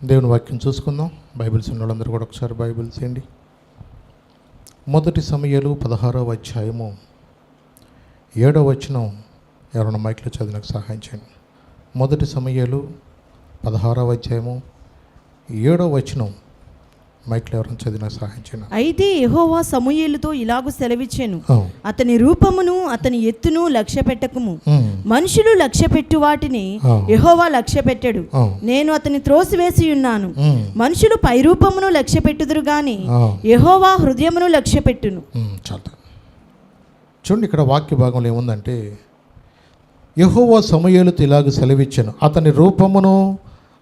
దేవుని వాక్యం చూసుకుందాం. బైబిల్స్ ఉన్న వాళ్ళందరూ కూడా ఒకసారి బైబిల్ చేయండి. మొదటి సమూయేలు 16వ అధ్యాయము 7వ వచనం ఎవరైనా మైక్లో చదివినకు సహాయం చేయండి. మొదటి సమూయేలు 16వ అధ్యాయము 7వ వచనం మైక్లో ఎవరైనా చదివినకు సహాయం చేయండి. అయితే యెహోవా సమూయేలుతో ఇలాగు సెలవిచ్చెను, అతని రూపమును అతని ఎత్తును లక్ష్య పెట్టకుము. మనుషులు లక్ష్య పెట్టు వాటిని యెహోవా లక్ష్య పెట్టడు. నేను అతని త్రోసివేసి ఉన్నాను. మనుషులు పై రూపమును లక్ష్య పెట్టుదురు గాని యెహోవా హృదయమును లక్ష్య పెట్టును. చాలా చూడండి, ఇక్కడ వాక్య భాగంలో ఏముందంటే, యెహోవా సమూయేలుతో ఇలాగ సెలవిచ్చెను, అతని రూపమును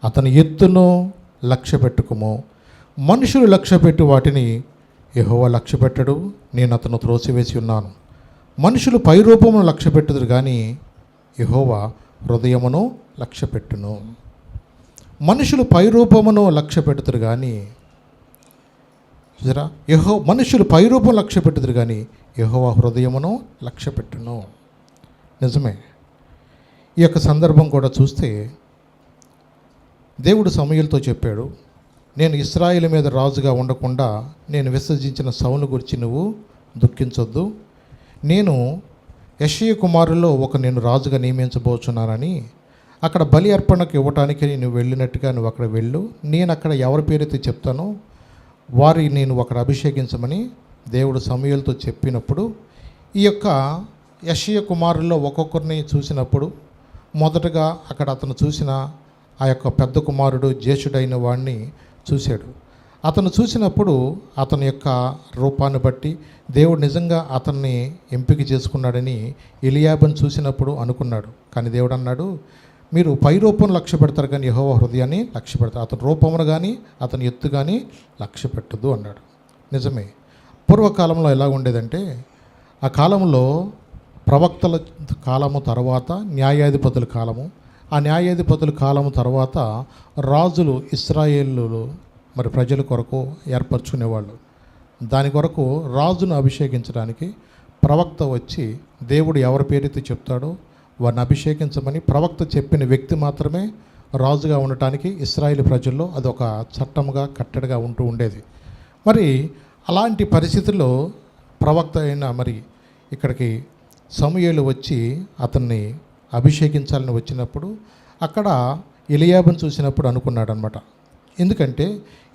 అతని ఎత్తును లక్ష్య పెట్టుకుము. మనుషులు లక్ష్య పెట్టు వాటిని యెహోవా లక్ష్య పెట్టడు. నేను అతను త్రోసివేసి ఉన్నాను. మనుషులు పై రూపమును లక్ష్య పెట్టుదురు కానీ యెహోవా హృదయమును లక్ష్య పెట్టును. మనుషులు పై రూపమును లక్ష్య పెట్టుదురు కానీ మనుషులు పై రూపం లక్ష్య పెట్టుదురు కానీ యెహోవా హృదయమును లక్ష్య పెట్టును. నిజమే. ఈ యొక్క సందర్భం కూడా చూస్తే దేవుడు సమూయేలుతో చెప్పాడు, నేను ఇశ్రాయేలు మీద రాజుగా ఉండకుండా నేను విసర్జించిన సౌలు గురించి నువ్వు దుఃఖించొద్దు. నేను యెషయా కుమారుల్లో నేను రాజుగా నియమించబోచున్నానని, అక్కడ బలి అర్పణకు ఇవ్వటానికి నువ్వు వెళ్ళినట్టుగా నువ్వు అక్కడ వెళ్ళు. నేను అక్కడ ఎవరి పేరైతే చెప్తానో వారి నేను అక్కడ అభిషేకించమని దేవుడు సమూయేలుతో చెప్పినప్పుడు, ఈ యొక్క యెషయా కుమారుల్లో ఒక్కొక్కరిని చూసినప్పుడు మొదటగా అక్కడ అతను చూసిన ఆ యొక్క పెద్ద కుమారుడు జ్యేష్ఠుడైన వాడిని చూశాడు. అతను చూసినప్పుడు అతని యొక్క రూపాన్ని బట్టి దేవుడు నిజంగా అతన్ని ఎంపిక చేసుకున్నాడని ఎలీయాబును చూసినప్పుడు అనుకున్నాడు. కానీ దేవుడు అన్నాడు, మీరు పై రూపం లక్ష్య పెడతారు కానీ యెహోవా హృదయాన్ని లక్ష్య పెడతారు. అతని రూపమును కానీ అతని ఎత్తు కానీ లక్ష్య పెట్టదు అన్నాడు. నిజమే. పూర్వకాలంలో ఎలా ఉండేదంటే, ఆ కాలంలో ప్రవక్తల కాలము తర్వాత న్యాయాధిపతుల కాలము, ఆ న్యాయాధిపతుల కాలము తర్వాత రాజులు ఇశ్రాయేలు మరి ప్రజల కొరకు ఏర్పరచుకునేవాళ్ళు. దాని కొరకు రాజును అభిషేకించడానికి ప్రవక్త వచ్చి దేవుడు ఎవరి పేరైతే చెప్తాడో వారిని అభిషేకించమని ప్రవక్త చెప్పిన వ్యక్తి మాత్రమే రాజుగా ఉండటానికి ఇశ్రాయేలు ప్రజల్లో అదొక చట్టముగా కట్టడిగా ఉంటూ ఉండేది. మరి అలాంటి పరిస్థితుల్లో ప్రవక్త అయిన మరి ఇక్కడికి సమూయేలు వచ్చి అతన్ని అభిషేకించాలని వచ్చినప్పుడు అక్కడ ఎలీయాబును చూసినప్పుడు అనుకున్నాడు అనమాట. ఎందుకంటే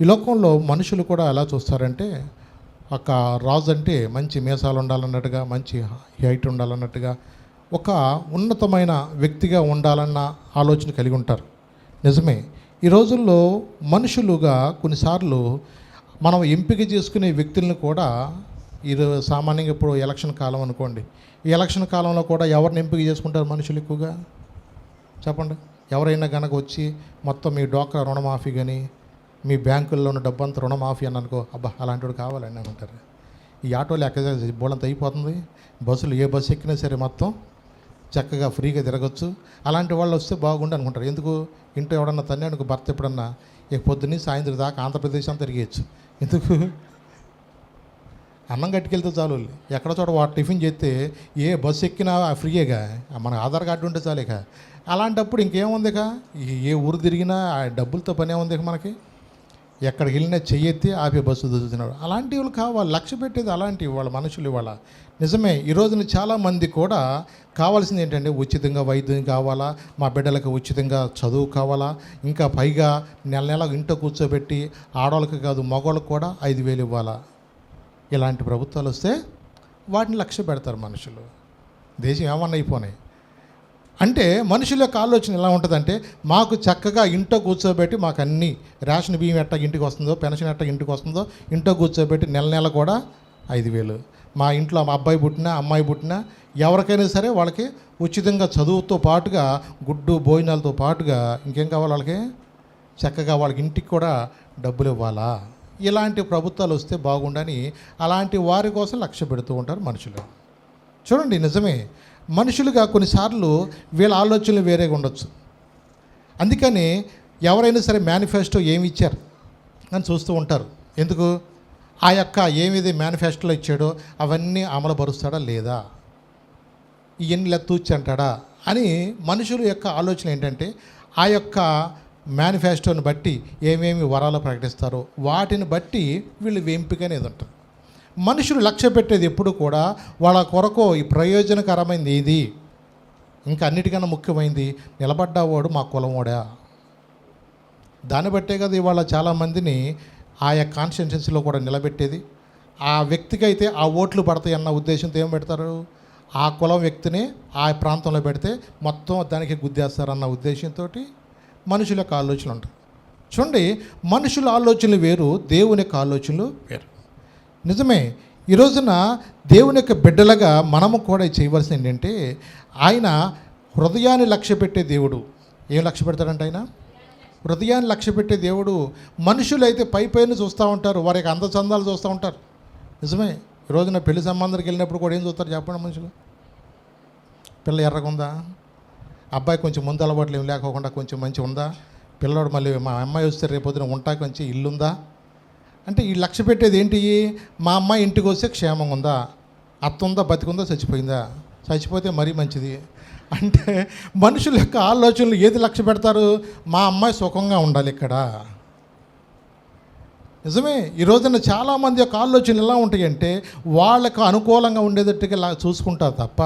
ఈ లోకంలో మనుషులు కూడా ఎలా చూస్తారంటే, ఒక రాజు అంటే మంచి మీసాలు ఉండాలన్నట్టుగా, మంచి హైట్ ఉండాలన్నట్టుగా, ఒక ఉన్నతమైన వ్యక్తిగా ఉండాలన్న ఆలోచన కలిగి ఉంటారు. నిజమే. ఈ రోజుల్లో మనుషులుగా కొన్నిసార్లు మనం ఎంపిక చేసుకునే వ్యక్తులను కూడా సామాన్యంగా ఇప్పుడు ఎలక్షన్ కాలం అనుకోండి, ఈ ఎలక్షన్ కాలంలో కూడా ఎవరిని ఎంపిక చేసుకుంటారు మనుషులు ఎక్కువగా? చెప్పండి. ఎవరైనా కనుక వచ్చి మొత్తం మీ డోక్రా రుణమాఫీ కానీ మీ బ్యాంకుల్లో ఉన్న డబ్బంతా రుణమాఫీ అని అనుకో, అబ్బా అలాంటి వాడు కావాలండి అనుకుంటారు. ఈ ఆటోలు ఎక్కడ బోలంత అయిపోతుంది, బస్సులు ఏ బస్సు ఎక్కినా సరే మొత్తం చక్కగా ఫ్రీగా తిరగచ్చు. అలాంటి వాళ్ళు వస్తే బాగుండి అనుకుంటారు. ఎందుకు? ఇంట్లో ఎవడన్నా తన్ని అనుకో, భర్త ఎప్పుడన్నా ఇక పొద్దున్నీ సాయంత్రం దాకా ఆంధ్రప్రదేశ్ అంతా తిరిగేయచ్చు. ఎందుకు? అన్నం కట్టుకెళ్తే చాలు. ఎక్కడ చోట వాడు టిఫిన్ చేస్తే ఏ బస్సు ఎక్కినా ఫ్రీయేగా, మన ఆధార్ కార్డు ఉంటే చాలేక. అలాంటప్పుడు ఇంకేముందిక, ఏ ఊరు తిరిగినా ఆ డబ్బులతో పని ఏముంది మనకి? ఎక్కడికి వెళ్ళినా చెయ్యెత్తి ఆపే బస్సు దొరుకుతున్నాడు. అలాంటి వాళ్ళు కావాలి, లక్ష్య పెట్టేది అలాంటి వాళ్ళ మనుషులు ఇవాళ. నిజమే. ఈ రోజున చాలామంది కూడా కావాల్సింది ఏంటంటే, ఉచితంగా వైద్యం కావాలా, మా బిడ్డలకు ఉచితంగా చదువు కావాలా, ఇంకా పైగా నెల నెల ఇంట్లో కూర్చోబెట్టి ఆడవాళ్ళకి కాదు మగవాళ్ళకి కూడా 5,000 ఇవ్వాలా. ఇలాంటి ప్రభుత్వాలు వస్తే వాటిని లక్ష్య పెడతారు మనుషులు. దేశం ఏమన్నా అయిపోయినాయి అంటే మనుషుల యొక్క ఆలోచన ఎలా ఉంటుందంటే, మాకు చక్కగా ఇంట్లో కూర్చోబెట్టి మాకు అన్నీ రేషన్ బియ్యం ఎట్టా ఇంటికి వస్తుందో, పెన్షన్ ఎట్టా ఇంటికి వస్తుందో ఇంట్లో కూర్చోబెట్టి నెల నెల కూడా 5,000. మా ఇంట్లో మా అబ్బాయి పుట్టినా అమ్మాయి పుట్టినా ఎవరికైనా సరే వాళ్ళకి ఉచితంగా చదువుతో పాటుగా గుడ్డు భోజనాలతో పాటుగా ఇంకేం కావాలి వాళ్ళకి? చక్కగా వాళ్ళకి ఇంటికి కూడా డబ్బులు ఇవ్వాలా. ఇలాంటి ప్రభుత్వాలు వస్తే బాగుండని అలాంటి వారి కోసం లక్ష్య పెడుతూ ఉంటారు మనుషులు. చూడండి, నిజమే. మనుషులుగా కొన్నిసార్లు వీళ్ళ ఆలోచనలు వేరేగా ఉండొచ్చు. అందుకని ఎవరైనా సరే మేనిఫెస్టో ఏమి ఇచ్చారు అని చూస్తూ ఉంటారు. ఎందుకు? ఆ యొక్క ఏమిది మేనిఫెస్టోలో ఇచ్చాడో అవన్నీ అమలు పరుస్తాడా లేదా, ఇవన్నీ ఇలా తూచి అంటాడా అని మనుషుల యొక్క ఆలోచన ఏంటంటే, ఆ యొక్క మేనిఫెస్టోని బట్టి ఏమేమి వరాలు ప్రకటిస్తారో వాటిని బట్టి వీళ్ళు ఎంపిక అనేది ఉంటుంది. మనుషులు లక్ష్య పెట్టేది ఎప్పుడు కూడా వాళ్ళ కొరకు ఈ ప్రయోజనకరమైనది ఇది, ఇంకా అన్నిటికన్నా ముఖ్యమైనది నిలబడ్డవాడు మా కులమోడా. దాన్ని బట్టే కదా ఇవాళ చాలామందిని ఆయా కాన్స్టిట్యున్సీలో కూడా నిలబెట్టేది. ఆ వ్యక్తికి అయితే ఆ ఓట్లు పడతాయి అన్న ఉద్దేశంతో ఏం పెడతారు, ఆ కులం వ్యక్తిని ఆ ప్రాంతంలో పెడితే మొత్తం దానికి గుద్దేస్తారన్న ఉద్దేశంతో మనుషుల యొక్క ఆలోచనలు ఉంటాయి. చూడండి, మనుషుల ఆలోచనలు వేరు, దేవుని యొక్క ఆలోచనలు వేరు. నిజమే, ఈ రోజున దేవుని యొక్క బిడ్డలుగా మనము కూడా చేయవలసింది ఏంటంటే, ఆయన హృదయాన్ని లక్ష్య పెట్టే దేవుడు. ఏం లక్ష్య పెడతాడంటే ఆయన హృదయాన్ని లక్ష్య పెట్టే దేవుడు. మనుషులు అయితే పై పైన చూస్తూ ఉంటారు, వారికి అందచందాలు చూస్తూ ఉంటారు. నిజమే, ఈ రోజున పెళ్లి సంబంధానికి వెళ్ళినప్పుడు కూడా ఏం చూస్తారు చెప్పండి మనుషులు? పిల్ల ఎర్రగా ఉందా, అబ్బాయి కొంచెం ముందు అలవాట్లు ఏం లేకోకుండా కొంచెం మంచిగా ఉందా, పిల్లవాడు మళ్ళీ మా అమ్మాయి వస్తే రేపొద్దున ఉంటా కొంచెం ఇల్లుందా అంటే ఈ లక్ష్య పెట్టేది ఏంటి? మా అమ్మాయి ఇంటికి వస్తే క్షేమంగా ఉందా, అత్త ఉందా, బతికుందా, చచ్చిపోయిందా, చచ్చిపోతే మరీ మంచిది. అంటే మనుషుల యొక్క ఆలోచనలు ఏది లక్ష్య పెడతారు? మా అమ్మాయి సుఖంగా ఉండాలి ఇక్కడ. నిజమే, ఈ రోజున చాలామంది యొక్క ఆలోచనలు ఎలా ఉంటాయంటే వాళ్ళకు అనుకూలంగా ఉండేటట్టుగా చూసుకుంటారు తప్ప,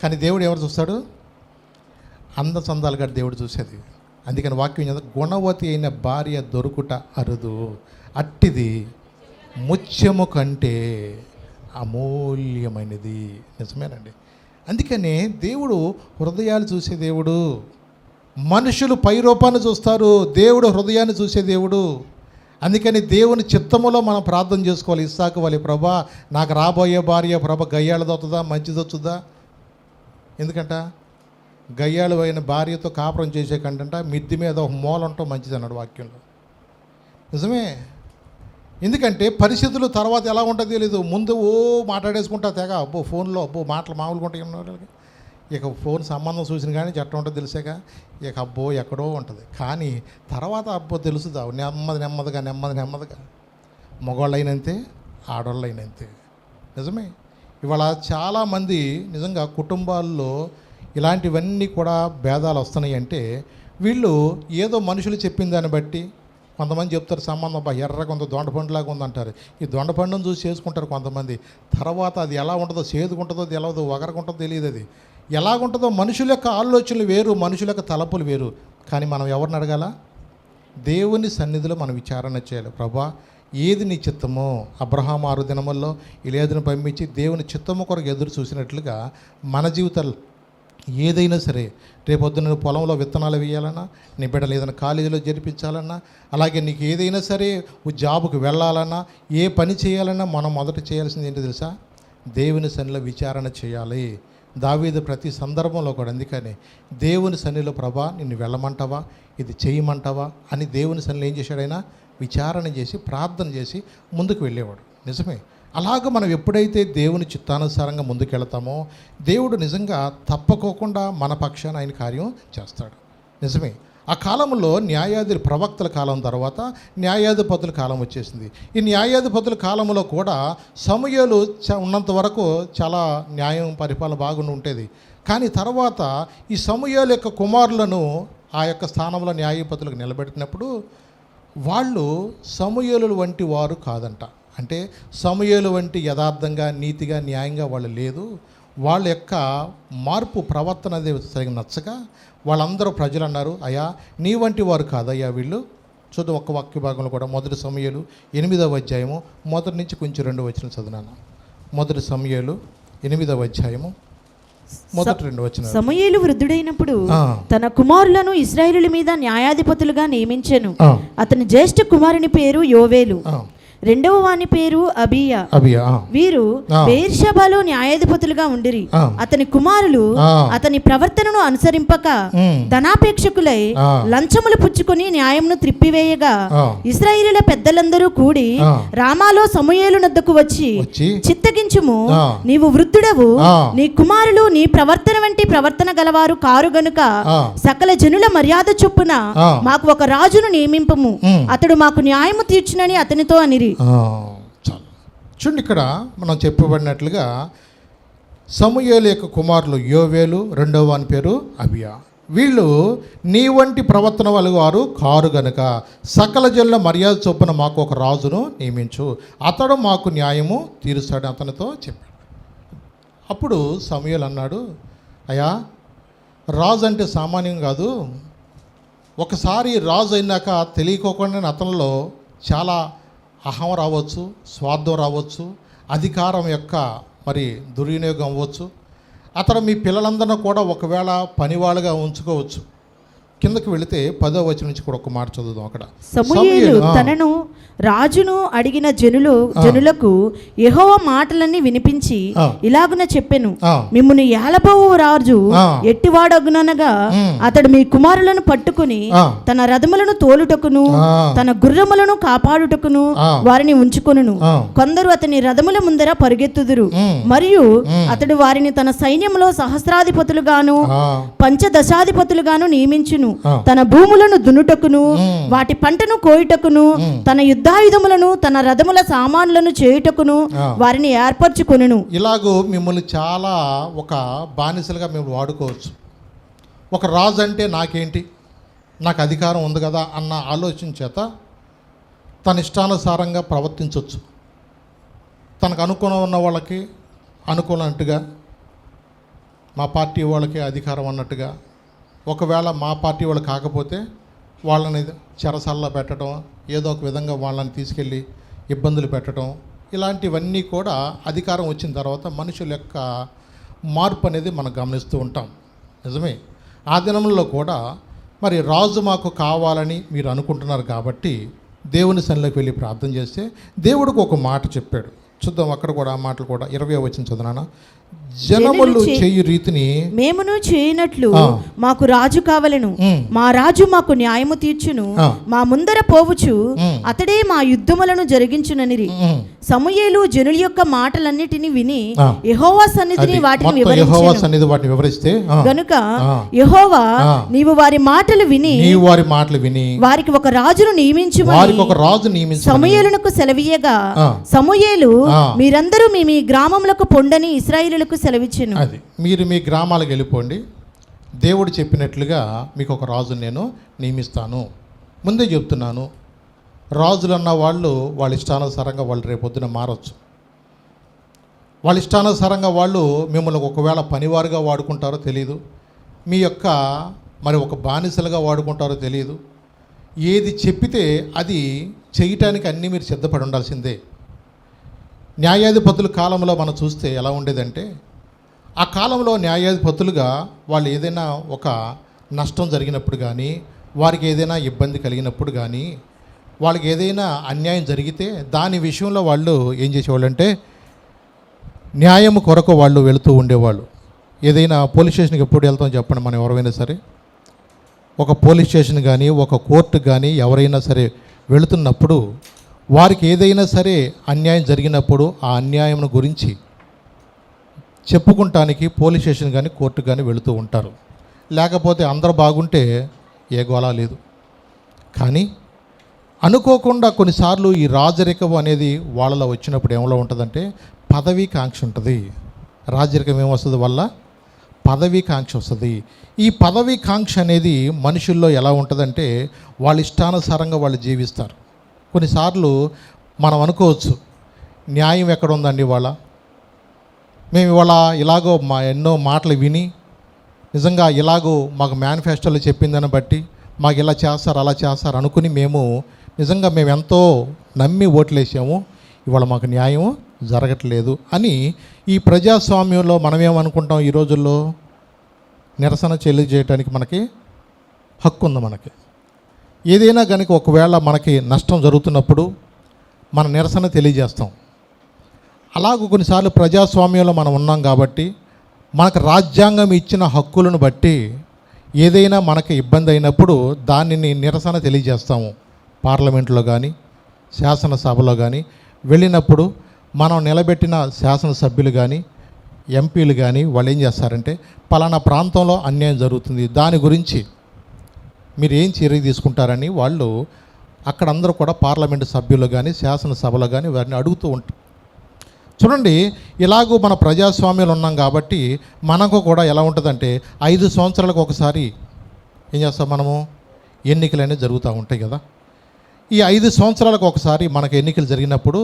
కానీ దేవుడు ఎవరు చూస్తాడు? అందచందాలుగా దేవుడు చూసేది. అందుకని వాక్యం చదువు, గుణవతి అయిన భార్య దొరుకుట అరుదు, అట్టిది ముత్యము కంటే అమూల్యమైనది. నిజమేనండి. అందుకనే దేవుడు హృదయాలు చూసే దేవుడు. మనుషులు పై రూపాన్ని చూస్తారు, దేవుడు హృదయాన్ని చూసే దేవుడు. అందుకని దేవుని చిత్తములో మనం ప్రార్థన చేసుకోవాలి. ఇస్సాకు వలె, ప్రభా నాకు రాబోయే భార్య ప్రభ గయ్యాళదవుతుందా, మంచిదొచ్చుదా? ఎందుకంట గయ్యాళు అయిన భార్యతో కాపురం చేసే కంటంట మిద్ది మీద ఒక మూల ఉండటం మంచిది అన్నాడు వాక్యంలో. నిజమే, ఎందుకంటే పరిస్థితులు తర్వాత ఎలా ఉంటుందో తెలీదు. ముందు మాట్లాడేసుకుంటా తెగ, అబ్బో ఫోన్లో అబ్బో మాటలు మామూలుగా ఉంటాయి వాళ్ళకి. ఇక ఫోన్ సంబంధం చూసిన కానీ ఎట్లా ఉంటుందో తెలిసాక ఇక అబ్బో ఎక్కడో ఉంటుంది. కానీ తర్వాత అబ్బో తెలుసుదా నెమ్మదిగా మగవాళ్ళు అయినంతే, ఆడవాళ్ళు అయినంతే. నిజమే, ఇవాళ చాలామంది నిజంగా కుటుంబాల్లో ఇలాంటివన్నీ కూడా భేదాలు వస్తున్నాయి. అంటే వీళ్ళు ఏదో మనుషులు చెప్పిన దాన్ని బట్టి, కొంతమంది చెప్తారు సంబంధం బా ఎర్రగా ఉందో దొండపండులాగా ఉందంటారు. ఈ దొండపండును చూసి చేసుకుంటారు కొంతమంది. తర్వాత అది ఎలా ఉంటుందో, సేదుకుంటుందో తెలియదు, వగరకుంటుందో తెలియదు. అది ఎలాగుంటుందో మనుషుల యొక్క ఆలోచనలు వేరు, మనుషుల యొక్క తలపులు వేరు. కానీ మనం ఎవరిని అడగాల? దేవుని సన్నిధిలో మనం విచారణ చేయాలి. ప్రభా ఏది నీ చిత్తమో, అబ్రహాము 6 దినముల్లో ఇలేదును పంపించి దేవుని చిత్తము కొరకు ఎదురు చూసినట్లుగా మన జీవితాలు ఏదైనా సరే, రేపొద్దున నువ్వు పొలంలో విత్తనాలు వేయాలన్నా, నీ బిడ్డలు ఏదైనా కాలేజీలో జరిపించాలన్నా, అలాగే నీకు ఏదైనా సరే జాబుకు వెళ్ళాలన్నా, ఏ పని చేయాలన్నా మనం మొదట చేయాల్సింది ఏంటి తెలుసా? దేవుని సన్నిధిలో విచారణ చేయాలి. దావీదు ప్రతి సందర్భంలో కూడా అందుకని దేవుని సన్నిధిలో ప్రభా నిన్ను వెళ్ళమంటావా, ఇది చేయమంటావా అని దేవుని సన్నిధిలో ఏం చేశాడైనా విచారణ చేసి ప్రార్థన చేసి ముందుకు వెళ్ళేవాడు. నిజమే, అలాగ మనం ఎప్పుడైతే దేవుని చిత్తానుసారంగా ముందుకెళ్తామో దేవుడు నిజంగా తప్పకోకుండా మన పక్షాన ఆయన కార్యం చేస్తాడు. నిజమే, ఆ కాలంలో న్యాయాధి ప్రవక్తల కాలం తర్వాత న్యాయాధిపతుల కాలం వచ్చేసింది. ఈ న్యాయాధిపతుల కాలంలో కూడా సమూయేలు ఉన్నంత వరకు చాలా న్యాయం పరిపాలన బాగుండి ఉండేది. కానీ తర్వాత ఈ సమూయేలు యొక్క కుమారులను ఆ యొక్క స్థానంలో న్యాయాధిపతులకు నిలబెట్టినప్పుడు వాళ్ళు సమూయేలు వంటి వారు కాదంట. అంటే సమూయేలు వంటి యథార్థంగా నీతిగా న్యాయంగా వాళ్ళు లేదు. వాళ్ళ యొక్క మార్పు ప్రవర్తన అనేది సరిగ్గా నచ్చక వాళ్ళందరూ ప్రజలు అన్నారు, అయ్యా నీ వంటి వారు కాదయ్యా వీళ్ళు. చూద్దాం ఒక్క వాక్య భాగంలో కూడా 1 సమూయేలు 8వ అధ్యాయము 1 నుంచి కొంచెం 2 వచనం చదివాను. 1 సమూయేలు 8వ అధ్యాయము 1-2 వచనం. సమూయేలు వృద్ధుడైనప్పుడు తన కుమారులను ఇశ్రాయేలుల మీద న్యాయాధిపతులుగా నియమించెను. అతని జ్యేష్ఠ కుమారుని పేరు యోవేలు, రెండవ వాని పేరు అబియా. వీరు బెయేర్షెబాలో న్యాయాధిపతులుగా ఉండిరి. అతని కుమారులు అతని ప్రవర్తనను అనుసరింపక ధనాపేక్షకులై లంచములు పుచ్చుకొని న్యాయమును త్రిప్పివేయగా ఇశ్రాయేలీయుల పెద్దలందరూ కూడి రామాలో సమూయేలు నద్దకు వచ్చి చిత్తగించుము, నీవు వృద్ధుడవు, నీ కుమారులు నీ ప్రవర్తన వంటి ప్రవర్తన గలవారు కారు గనుక సకల జనుల మర్యాద చొప్పున మాకు ఒక రాజును నియమింపము, అతడు మాకు న్యాయము తీర్చునని అతనితో అనిరి. చాలు చూడండి, ఇక్కడ మనం చెప్పబడినట్లుగా సమూయేలు యొక్క కుమారులు యోవేలు, రెండవ వాని పేరు అబియా. వీళ్ళు నీ వంటి ప్రవర్తన వారు కారు గనుక సకల జనుల మర్యాద చొప్పున మాకు ఒక రాజును నియమించు, అతడు మాకు న్యాయము తీరుస్తాడు అతనితో చెప్పాడు. అప్పుడు సమూయేలు అన్నాడు, అయ్యా రాజు అంటే సామాన్యం కాదు. ఒకసారి రాజు అయినాక తెలియకోకుండా అతనిలో చాలా అహం రావచ్చు, స్వార్థం రావచ్చు, అధికారం యొక్క మరి దుర్వినియోగం అవ్వచ్చు. అతను మీ పిల్లలందరినీ కూడా ఒకవేళ పనివాళ్ళుగా ఉంచుకోవచ్చు. కిందకి వెళితే 10వ వచనం నుంచి కూడా ఒక మాట చదువుదాం. అక్కడ సమూయేలు తనను రాజును అడిగిన జనులకు యెహోవా మాటలన్నీ వినిపించి ఇలాగున చెప్పెను, మిమ్మును ఏలబోవు రాజు ఎట్టివాడగుననగా అతడు మీ కుమారులను పట్టుకుని తన రథములను తోలుటకును తన గుర్రములను కాపాడుటకును వారిని ఉంచుకొనును. కొందరు అతని రథముల ముందర పరుగెత్తుదురు, మరియు అతడు వారిని తన సైన్యంలో సహస్రాధిపతులుగాను పంచదశాధిపతులుగాను నియమించును. తన భూములను దున్నుటకును వాటి పంటను కోయుటకును తన యుద్ధాయుధములను తన రథముల సామాన్లను చేయుటకును వారిని ఏర్పరచుకొనును. ఇలాగూ మిమ్మల్ని చాలా ఒక బానిసలుగా మేము వాడుకోవచ్చు. ఒక రాజు అంటే నాకేంటి, నాకు అధికారం ఉంది కదా అన్న ఆలోచన చేత తన ఇష్టానుసారంగా ప్రవర్తించవచ్చు. తనకు అనుకూలం ఉన్న వాళ్ళకి అనుకూలంగా, మా పార్టీ వాళ్ళకి అధికారం అన్నట్టుగా, ఒకవేళ మా పార్టీ వాళ్ళు కాకపోతే వాళ్ళని చెరసాల్లో పెట్టడం, ఏదో ఒక విధంగా వాళ్ళని తీసుకెళ్ళి ఇబ్బందులు పెట్టడం, ఇలాంటివన్నీ కూడా అధికారం వచ్చిన తర్వాత మనుషుల యొక్క మార్పు అనేది మనం గమనిస్తూ ఉంటాం. నిజమే, ఆ దినంలో కూడా మరి రాజు మాకు కావాలని మీరు అనుకుంటున్నారు కాబట్టి దేవుని సన్నిధిలోకి వెళ్ళి ప్రార్థన చేస్తే దేవుడికి ఒక మాట చెప్పాడు. చూద్దాం అక్కడ కూడా ఆ మాటలు కూడా 20వ వచనం చదువునా, జనములు చేయు రీతిని మేమును చేయనట్లు మాకు రాజు కావలెను, మా రాజు మాకు న్యాయము తీర్చును, మా ముందర పోవచ్చు అతడే మా యుద్ధములను జరిగించుననిరి. సమూయేలు జనుల యొక్క మాటలన్నిటిని విని యెహోవా సన్నిధిని వాటిని వివరిస్తే గనుక యెహోవా నీవు వారి మాటలు విని వారికి ఒక రాజును నియమించుమని సమూయేలునకు సెలవీయగా, సమూయేలు మీరందరూ మీ గ్రామములకు పొండని ఇశ్రాయేలులకు సెలవిచ్చెను. అది మీరు మీ గ్రామాలకు వెళ్ళిపోండి, దేవుడు చెప్పినట్లుగా మీకు ఒక రాజును నేను నియమిస్తాను. ముందే చెప్తున్నాను, రాజులు అన్న వాళ్ళు వాళ్ళ ఇష్టానుసారంగా వాళ్ళు రేపొద్దున మారచ్చు. వాళ్ళ ఇష్టానుసారంగా వాళ్ళు మిమ్మల్ని ఒకవేళ పనివారుగా వాడుకుంటారో తెలియదు, మీ యొక్క మరి ఒక బానిసలుగా వాడుకుంటారో తెలియదు. ఏది చెప్పితే అది చేయటానికి అన్నీ మీరు సిద్ధపడి ఉండాల్సిందే. న్యాయాధిపతుల కాలంలో మనం చూస్తే ఎలా ఉండేదంటే, ఆ కాలంలో న్యాయాధిపతులుగా వాళ్ళు ఏదైనా ఒక నష్టం జరిగినప్పుడు కానీ, వారికి ఏదైనా ఇబ్బంది కలిగినప్పుడు కానీ, వాళ్ళకి ఏదైనా అన్యాయం జరిగితే దాని విషయంలో వాళ్ళు ఏం చేసేవాళ్ళు అంటే న్యాయం కొరకు వాళ్ళు వెళుతూ ఉండేవాళ్ళు. ఏదైనా పోలీస్ స్టేషన్కి ఎప్పుడు వెళ్తాం చెప్పండి, మనం ఎవరైనా సరే ఒక పోలీస్ స్టేషన్ కానీ ఒక కోర్టు కానీ ఎవరైనా సరే వెళుతున్నప్పుడు వారికి ఏదైనా సరే అన్యాయం జరిగినప్పుడు ఆ అన్యాయం గురించి చెప్పుకుంటానికి పోలీస్ స్టేషన్ కానీ కోర్టు కానీ వెళుతూ ఉంటారు. లేకపోతే అందరూ బాగుంటే ఏ గోళ లేదు. కానీ అనుకోకుండా కొన్నిసార్లు ఈ రాజరికం అనేది వాళ్ళలో వచ్చినప్పుడు ఏమలో ఉంటుందంటే పదవీ కాంక్ష ఉంటుంది. రాజరికం ఏమొస్తుంది వల్ల పదవీ కాంక్ష వస్తుంది. ఈ పదవీ కాంక్ష అనేది మనుషుల్లో ఎలా ఉంటుందంటే వాళ్ళ ఇష్టానుసారంగా వాళ్ళు జీవిస్తారు. కొన్నిసార్లు మనం అనుకోవచ్చు, న్యాయం ఎక్కడ ఉందండి ఇవాళ, మేము ఇవాళ ఇలాగో మా ఎన్నో మాటలు విని నిజంగా ఇలాగో మాకు మేనిఫెస్టోలో చెప్పిందని బట్టి మాకు ఇలా చేస్తారు అలా చేస్తారు అనుకుని మేము ఎంతో నమ్మి ఓట్లేసాము, ఇవాళ మాకు న్యాయం జరగట్లేదు అని ఈ ప్రజాస్వామ్యంలో మనమేమనుకుంటాం, ఈ రోజుల్లో నిరసన తెలియజేయడానికి మనకి హక్కు ఉంది. మనకి ఏదైనా కనుక ఒకవేళ మనకి నష్టం జరుగుతున్నప్పుడు మన నిరసన తెలియజేస్తాం. అలాగూ కొన్నిసార్లు ప్రజాస్వామ్యంలో మనం ఉన్నాం కాబట్టి మనకు రాజ్యాంగం ఇచ్చిన హక్కులను బట్టి ఏదైనా మనకి ఇబ్బంది అయినప్పుడు దానిని నిరసన తెలియజేస్తాము. పార్లమెంట్లో కానీ శాసనసభలో కానీ వెళ్ళినప్పుడు మనం నిలబెట్టిన శాసనసభ్యులు కానీ ఎంపీలు కానీ వాళ్ళు ఏం చేస్తారంటే పలానా ప్రాంతంలో అన్యాయం జరుగుతుంది, దాని గురించి మీరు ఏం చర్య తీసుకుంటారని వాళ్ళు అక్కడ అందరూ కూడా పార్లమెంటు సభ్యులు కానీ శాసనసభలో కానీ వారిని అడుగుతూ ఉంటారు. చూడండి, ఇలాగూ మన ప్రజాస్వామ్యంలో ఉన్నాం కాబట్టి మనకు కూడా ఎలా ఉంటుందంటే 5 సంవత్సరాలకు ఒకసారి ఏం చేస్తాం మనము? ఎన్నికలు అనేవి జరుగుతూ ఉంటాయి కదా. ఈ 5 సంవత్సరాలకు ఒకసారి మనకు ఎన్నికలు జరిగినప్పుడు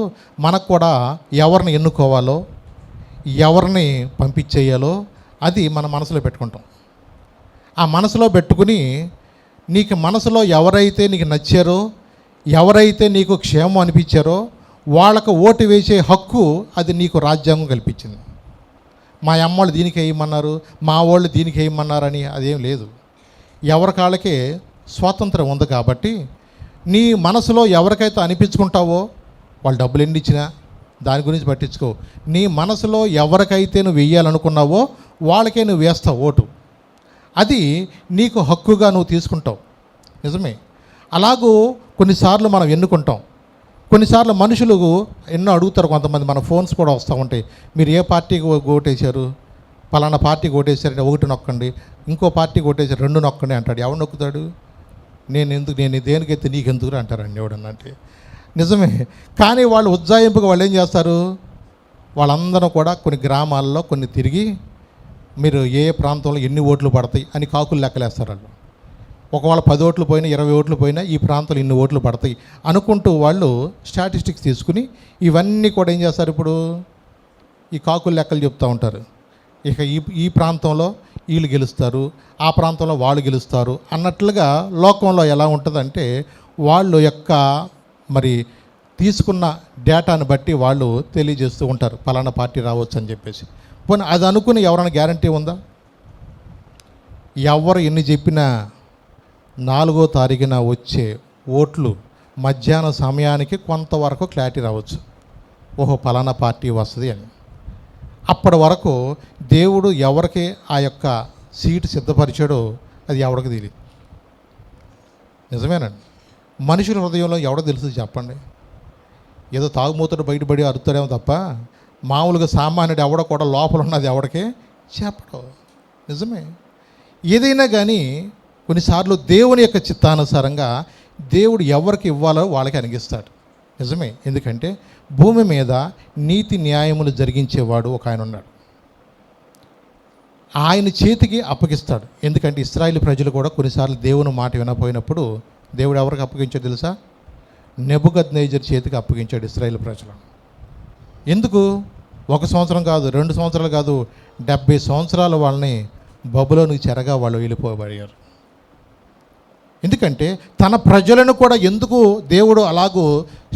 మనకు కూడా ఎవరిని ఎన్నుకోవాలో, ఎవరిని పంపించేయాలో అది మన మనసులో పెట్టుకుంటాం. ఆ మనసులో పెట్టుకుని నీకు మనసులో ఎవరైతే నీకు నచ్చారో, ఎవరైతే నీకు క్షేమం అనిపించారో వాళ్ళకు ఓటు వేసే హక్కు అది నీకు రాజ్యాంగం కల్పించింది. మా అమ్మోళ్ళు దీనికి వేయమన్నారు, మా వాళ్ళు దీనికి వేయమన్నారని అదేం లేదు. ఎవరి కాళ్ళకే స్వాతంత్రం ఉంది కాబట్టి నీ మనసులో ఎవరికైతే అనిపించుకుంటావో వాళ్ళు డబ్బులు ఎన్ని ఇచ్చినా దాని గురించి పట్టించుకో. నీ మనసులో ఎవరికైతే నువ్వు వెయ్యాలనుకున్నావో వాళ్ళకే నువ్వు వేస్తావు ఓటు. అది నీకు హక్కుగా నువ్వు తీసుకుంటావు. నిజమే. అలాగూ కొన్నిసార్లు మనం ఎన్నుకుంటాం. కొన్నిసార్లు మనుషులు ఎన్నో అడుగుతారు. కొంతమంది మన ఫోన్స్ కూడా వస్తూ ఉంటాయి. మీరు ఏ పార్టీకి ఓటేశారు? పలానా పార్టీకి ఓటేశారంటే 1 నొక్కండి, ఇంకో పార్టీకి ఓటేశారు 2 నొక్కండి అంటాడు. ఎవడు నొక్కుతాడు? నేను దేనికైతే నీకు ఎందుకు అంటారండి ఎవడన్నా అంటే. నిజమే. కానీ వాళ్ళు ఉజ్జాయింపుగా వాళ్ళు ఏం చేస్తారు? వాళ్ళందరూ కూడా కొన్ని గ్రామాల్లో కొన్ని తిరిగి మీరు ఏ ప్రాంతంలో ఎన్ని ఓట్లు పడతాయి అని కాకులు లెక్కలేస్తారు. వాళ్ళు ఒకవేళ 10 ఓట్లు పోయినా 20 ఓట్లు పోయినా ఈ ప్రాంతంలో ఇన్ని ఓట్లు పడతాయి అనుకుంటూ వాళ్ళు స్టాటిస్టిక్స్ తీసుకుని ఇవన్నీ కూడా ఏం చేస్తారు? ఇప్పుడు ఈ కాకులు లెక్కలు చెప్తూ ఉంటారు. ఇక ఈ ప్రాంతంలో వీళ్ళు గెలుస్తారు, ఆ ప్రాంతంలో వాళ్ళు గెలుస్తారు అన్నట్లుగా లోకంలో ఎలా ఉంటుందంటే వాళ్ళు యొక్క మరి తీసుకున్న డేటాను బట్టి వాళ్ళు తెలియజేస్తూ ఉంటారు పలానా పార్టీ రావచ్చు అని చెప్పేసి. పోనీ అది అనుకుని ఎవరైనా గ్యారంటీ ఉందా? ఎవరు ఎన్ని చెప్పినా 4వ తారీఖున వచ్చే ఓట్లు మధ్యాహ్నం సమయానికి కొంతవరకు క్లారిటీ రావచ్చు, ఓహో పలానా పార్టీ వస్తుంది అని. అప్పటి వరకు దేవుడు ఎవరికి ఆ యొక్క సీటు సిద్ధపరిచాడో అది ఎవరికి తెలియదు. నిజమేనండి. మనుషుల హృదయంలో ఎవడో తెలుస్తుంది చెప్పండి? ఏదో తాగుమూతడు బయటపడి అరుతాడేమో తప్ప మామూలుగా సామాన్యుడు ఎవడో కూడా లోపల ఉన్నది ఎవడికే చెప్పడం. నిజమే. ఏదైనా కానీ కొన్నిసార్లు దేవుని యొక్క చిత్తానుసారంగా దేవుడు ఎవరికి ఇవ్వాలో వాళ్ళకి అనిగిస్తాడు. నిజమే. ఎందుకంటే భూమి మీద నీతి న్యాయములు జరిగించేవాడు ఒక ఆయన ఉన్నాడు. ఆయన చేతికి అప్పగిస్తాడు. ఎందుకంటే ఇశ్రాయేలు ప్రజలు కూడా కొన్నిసార్లు దేవుని మాట వినపోయినప్పుడు దేవుడు ఎవరికి అప్పగించాడు తెలుసా? నెబుకద్నెజర్ చేతికి అప్పగించాడు ఇశ్రాయేలు ప్రజలను. ఎందుకు? 1 సంవత్సరం కాదు, 2 సంవత్సరాలు కాదు, 70 సంవత్సరాలు వాళ్ళని బబులోనికి చెరగా వాళ్ళు వెళ్ళిపోబడారు. ఎందుకంటే తన ప్రజలను కూడా ఎందుకు దేవుడు అలాగూ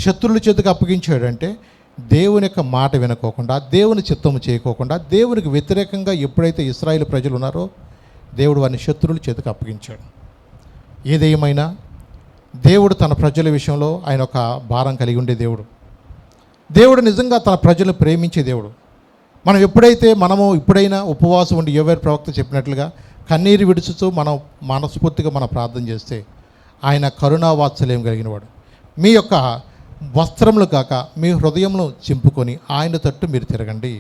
శత్రువుల చేతికి అప్పగించాడంటే దేవుని యొక్క మాట వినుకోకుండా, దేవుని చిత్తము చేయకోకుండా, దేవునికి వ్యతిరేకంగా ఎప్పుడైతే ఇశ్రాయేలు ప్రజలు ఉన్నారో దేవుడు వారిని శత్రువుల చేతికి అప్పగించాడు. ఏదేమైనా దేవుడు తన ప్రజల విషయంలో ఆయన ఒక భారం కలిగి ఉండే దేవుడు. దేవుడు నిజంగా తన ప్రజలు ప్రేమించే దేవుడు. మనం ఇప్పుడైనా ఉపవాసం ఉండి యోవేలు ప్రవక్త చెప్పినట్లుగా కన్నీరు విడుచుతూ మనం మనస్ఫూర్తిగా మనం ప్రార్థన చేస్తే ఆయన కరుణా వాత్సల్యం కలిగిన వాడు. మీ యొక్క వస్త్రములు కాక మీ హృదయంను చింపుకొని ఆయన తట్టు మీరు తిరగండి.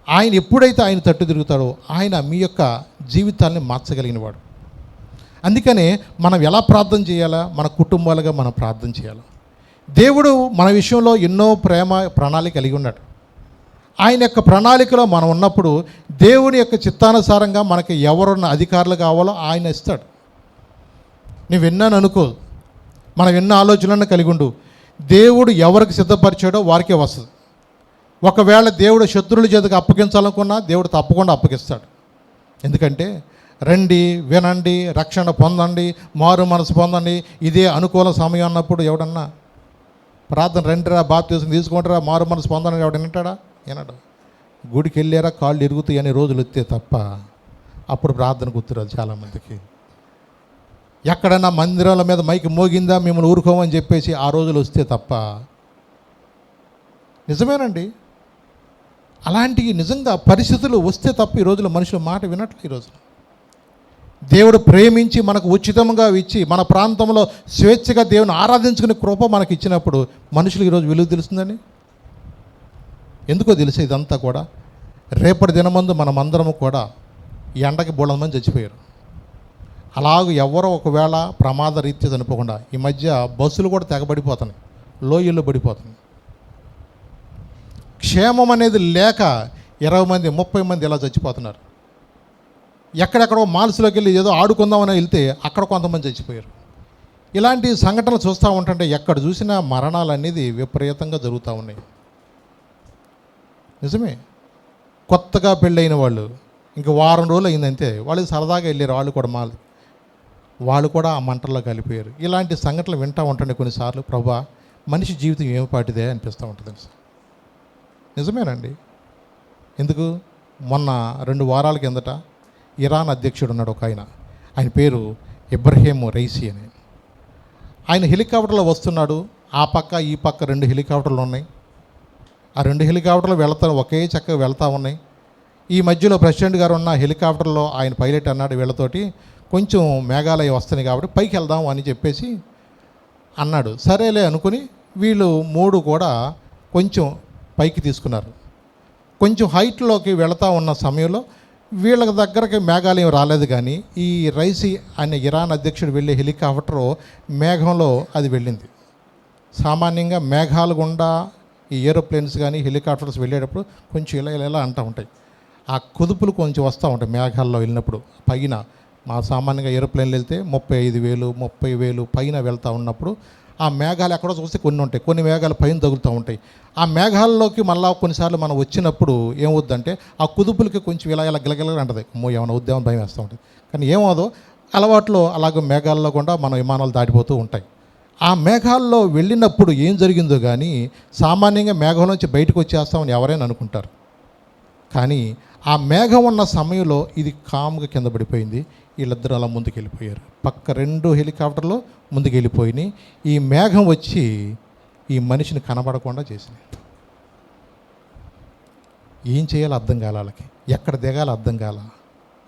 ఆయన ఎప్పుడైతే ఆయన తట్టు తిరుగుతాడో ఆయన మీ యొక్క జీవితాన్ని మార్చగలిగిన వాడు. అందుకనే మనం ఎలా ప్రార్థన చేయాలా? మన కుటుంబాలుగా మనం ప్రార్థన చేయాలి. దేవుడు మన విషయంలో ఎన్నో ప్రణాళిక కలిగి ఉన్నాడు. ఆయన యొక్క ప్రణాళికలో మనం ఉన్నప్పుడు దేవుని యొక్క చిత్తానుసారంగా మనకి ఎవరున్న అధికారులు కావాలో ఆయన ఇస్తాడు. నువ్వు విన్నాను అనుకో, మనం ఎన్నో ఆలోచనలను కలిగి ఉండు. దేవుడు ఎవరికి సిద్ధపరిచాడో వారికే వస్తుంది. ఒకవేళ దేవుడు శత్రువుల చేతికి అప్పగించాలనుకున్నా దేవుడు తప్పకుండా అప్పగిస్తాడు. ఎందుకంటే రండి, వినండి, రక్షణ పొందండి, మారు మనసు పొందండి, ఇదే అనుకూల సమయం అన్నప్పుడు ఎవడన్నా ప్రార్థన రండిరా బాప్తిసం తీసుకుంటారా మారు మనసు పొందని ఎవడు వింటాడా? ఏనాడు? గుడికి వెళ్ళారా కాళ్ళు ఇరుగుతాయి అనే రోజులు వస్తే తప్ప అప్పుడు ప్రార్థన గుర్తురాదు చాలామందికి. ఎక్కడైనా మందిరాల మీద మైకి మోగిందా మిమ్మల్ని ఊరుకోమని చెప్పేసి ఆ రోజులు వస్తే తప్ప. నిజమేనండి. అలాంటి నిజంగా పరిస్థితులు వస్తే తప్ప ఈ రోజుల్లో మనుషులు మాట వినట్లు. ఈరోజు దేవుడు ప్రేమించి మనకు ఉచితంగా ఇచ్చి మన ప్రాంతంలో స్వేచ్ఛగా దేవుని ఆరాధించుకునే కృప మనకి ఇచ్చినప్పుడు మనుషులు ఈరోజు విలువ తెలుస్తుందని ఎందుకో తెలిసే ఇదంతా కూడా. రేపటి దినమందు మనమందరము కూడా ఈ ఎండకి బోళ్ళ మంది చచ్చిపోయారు. అలాగూ ఎవరో ఒకవేళ ప్రమాద రీత్యా చనిపోకుండా ఈ మధ్య బస్సులు కూడా తెగబడిపోతున్నాయి, లోయల్లో పడిపోతున్నాయి. క్షేమం అనేది లేక 20 మంది 30 మంది ఇలా చచ్చిపోతున్నారు. ఎక్కడెక్కడో మాల్స్లోకి వెళ్ళి ఏదో ఆడుకుందామని వెళ్తే అక్కడ కొంతమంది చచ్చిపోయారు. ఇలాంటి సంఘటనలు చూస్తూ ఉంటుంటే ఎక్కడ చూసినా మరణాలు అనేది విపరీతంగా జరుగుతూ ఉన్నాయి. నిజమే. కొత్తగా పెళ్ళైన వాళ్ళు ఇంక వారం రోజులు అయిందంతే, వాళ్ళు సరదాగా వెళ్ళారు, వాళ్ళు కూడా ఆ మంటల్లో కలిపోయారు. ఇలాంటి సంఘటనలు వింటూ ఉంటుండే కొన్నిసార్లు ప్రభా మనిషి జీవితం ఏమిపాటిదే అనిపిస్తూ ఉంటుంది. నిజమేనండి. ఎందుకు? మొన్న 2 వారాల కిందట ఇరాన్ అధ్యక్షుడు ఉన్నాడు ఒక ఆయన పేరు ఇబ్రహీం రైసీ అని. ఆయన హెలికాప్టర్లో వస్తున్నాడు. ఆ పక్క ఈ పక్క 2 హెలికాప్టర్లు ఉన్నాయి. ఆ 2 హెలికాప్టర్లు ఒకే చక్కగా వెళ్తూ ఉన్నాయి. ఈ మధ్యలో ప్రెసిడెంట్ గారు ఉన్న హెలికాప్టర్లో ఆయన పైలట్ అన్నాడు వీళ్ళతోటి, కొంచెం మేఘాలయ వస్తున్నాయి కాబట్టి పైకి వెళ్దాం అని చెప్పేసి అన్నాడు. సరేలే అనుకుని వీళ్ళు 3 కూడా కొంచెం పైకి తీసుకున్నారు. కొంచెం హైట్లోకి వెళతా ఉన్న సమయంలో వీళ్ళ దగ్గరకి మేఘాలయం రాలేదు, కానీ ఈ రైసీ అనే ఇరాన్ అధ్యక్షుడు వెళ్ళే హెలికాప్టరు మేఘంలో అది వెళ్ళింది. సామాన్యంగా మేఘాలు గుండా ఈ ఏరోప్లేన్స్ కానీ హెలికాప్టర్స్ వెళ్ళేటప్పుడు కొంచెం ఇలా అంటూ ఉంటాయి. ఆ కుదుపులు కొంచెం వస్తూ ఉంటాయి మేఘాల్లో వెళ్ళినప్పుడు. పైన మా సామాన్యంగా ఏరోప్లేన్లు వెళ్తే 35,000 30,000 పైన వెళ్తూ ఉన్నప్పుడు ఆ మేఘాలు ఎక్కడో చూస్తే కొన్ని ఉంటాయి, కొన్ని మేఘాలు పైన తగులుతూ ఉంటాయి. ఆ మేఘాల్లోకి మళ్ళీ కొన్నిసార్లు మనం వచ్చినప్పుడు ఏమవుద్దంటే ఆ కుదుపులకి కొంచెం ఇలా గిలగిల అంటది, ఏమైనా ఉద్యమం భయం వేస్తూ ఉంటుంది. కానీ ఏమవుదో అలవాట్లో అలాగే మేఘాల్లో కూడా మన విమానాలు దాటిపోతూ ఉంటాయి. ఆ మేఘాల్లో వెళ్ళినప్పుడు ఏం జరిగిందో కానీ సామాన్యంగా మేఘం నుంచి బయటకు వచ్చేస్తామని ఎవరైనా అనుకుంటారు. కానీ ఆ మేఘం ఉన్న సమయంలో ఇది కామ్గా కింద పడిపోయింది. వీళ్ళిద్దరూ అలా ముందుకు వెళ్ళిపోయారు. పక్క 2 హెలికాప్టర్లు ముందుకు వెళ్ళిపోయినాయి. ఈ మేఘం వచ్చి ఈ మనిషిని కనబడకుండా చేసింది. ఏం చేయాలో అర్థం కాల వాళ్ళకి, ఎక్కడ దిగాలో అర్థం కాల.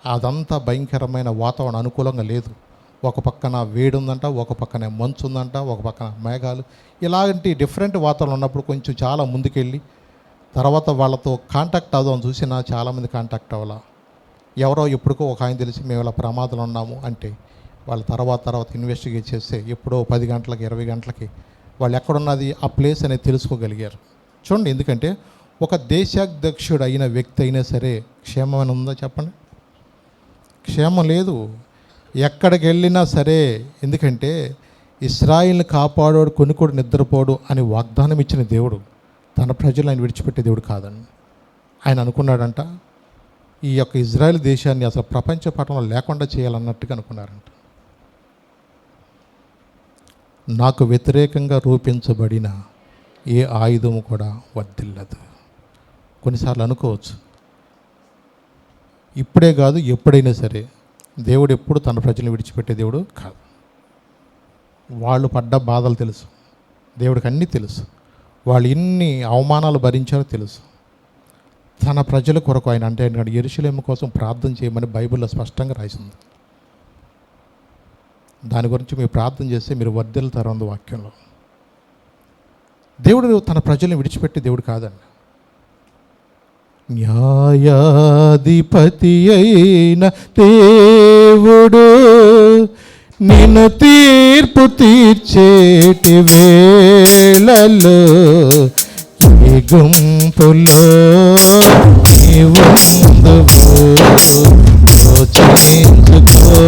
అదంతా భయంకరమైన వాతావరణం, అనుకూలంగా లేదు. ఒక పక్కన వేడి ఉందంట, ఒక పక్కన మంచు ఉందంట, ఒక పక్కన మేఘాలు. ఇలాంటి డిఫరెంట్ వాతావరణం ఉన్నప్పుడు కొంచెం చాలా ముందుకెళ్ళి తర్వాత వాళ్ళతో కాంటాక్ట్ అవుదాం చూసినా చాలామంది కాంటాక్ట్ అవ్వాల. ఎవరో ఎప్పుడుకో ఒక ఆయన తెలిసి మేము ఇలా ప్రమాదంలో ఉన్నాము అంటే వాళ్ళు తర్వాత ఇన్వెస్టిగేట్ చేస్తే ఎప్పుడో 10 గంటలకి 20 గంటలకి వాళ్ళు ఎక్కడున్నది ఆ ప్లేస్ అనేది తెలుసుకోగలిగారు. చూడండి, ఎందుకంటే ఒక దేశాధ్యక్షుడు అయిన వ్యక్తి అయినా సరే క్షేమమైన ఉందా చెప్పండి? క్షేమం లేదు. ఎక్కడికి వెళ్ళినా సరే, ఎందుకంటే ఇశ్రాయేలుని కాపాడోడు కొనుకోడు నిద్రపోడు అని వాగ్దానం ఇచ్చిన దేవుడు తన ప్రజలు ఆయన విడిచిపెట్టే దేవుడు కాదని ఆయన అనుకున్నాడంట. ఈ యొక్క ఇజ్రాయెల్ దేశాన్ని అసలు ప్రపంచ పటంలో లేకుండా చేయాలన్నట్టుగా అనుకున్నారంట. నాకు వ్యతిరేకంగా రూపించబడిన ఏ ఆయుధము కూడా వర్ధిల్లదు. కొన్నిసార్లు అనుకోవచ్చు, ఇప్పుడే కాదు ఎప్పుడైనా సరే దేవుడు ఎప్పుడు తన ప్రజలను విడిచిపెట్టే దేవుడు కాదు. వాళ్ళు పడ్డ బాధలు తెలుసు, దేవుడికి అన్నీ తెలుసు. వాళ్ళు ఎన్ని అవమానాలు భరించారో తెలుసు. తన ప్రజల కొరకు ఆయన అంటే యెరూషలేము కోసం ప్రార్థన చేయమని బైబిల్లో స్పష్టంగా రాసింది. దాని గురించి మీరు ప్రార్థన చేస్తే మీరు వర్ధిల్లుతారు అంది వాక్యంలో. దేవుడు తన ప్రజల్ని విడిచిపెట్టే దేవుడు కాదండి. న్యాయాధిపతి అయిన దేవుడు నిన్ను తీర్పు తీర్చేటి వేళలో ఈ గుంపులో నీవుందువు యోచించుకో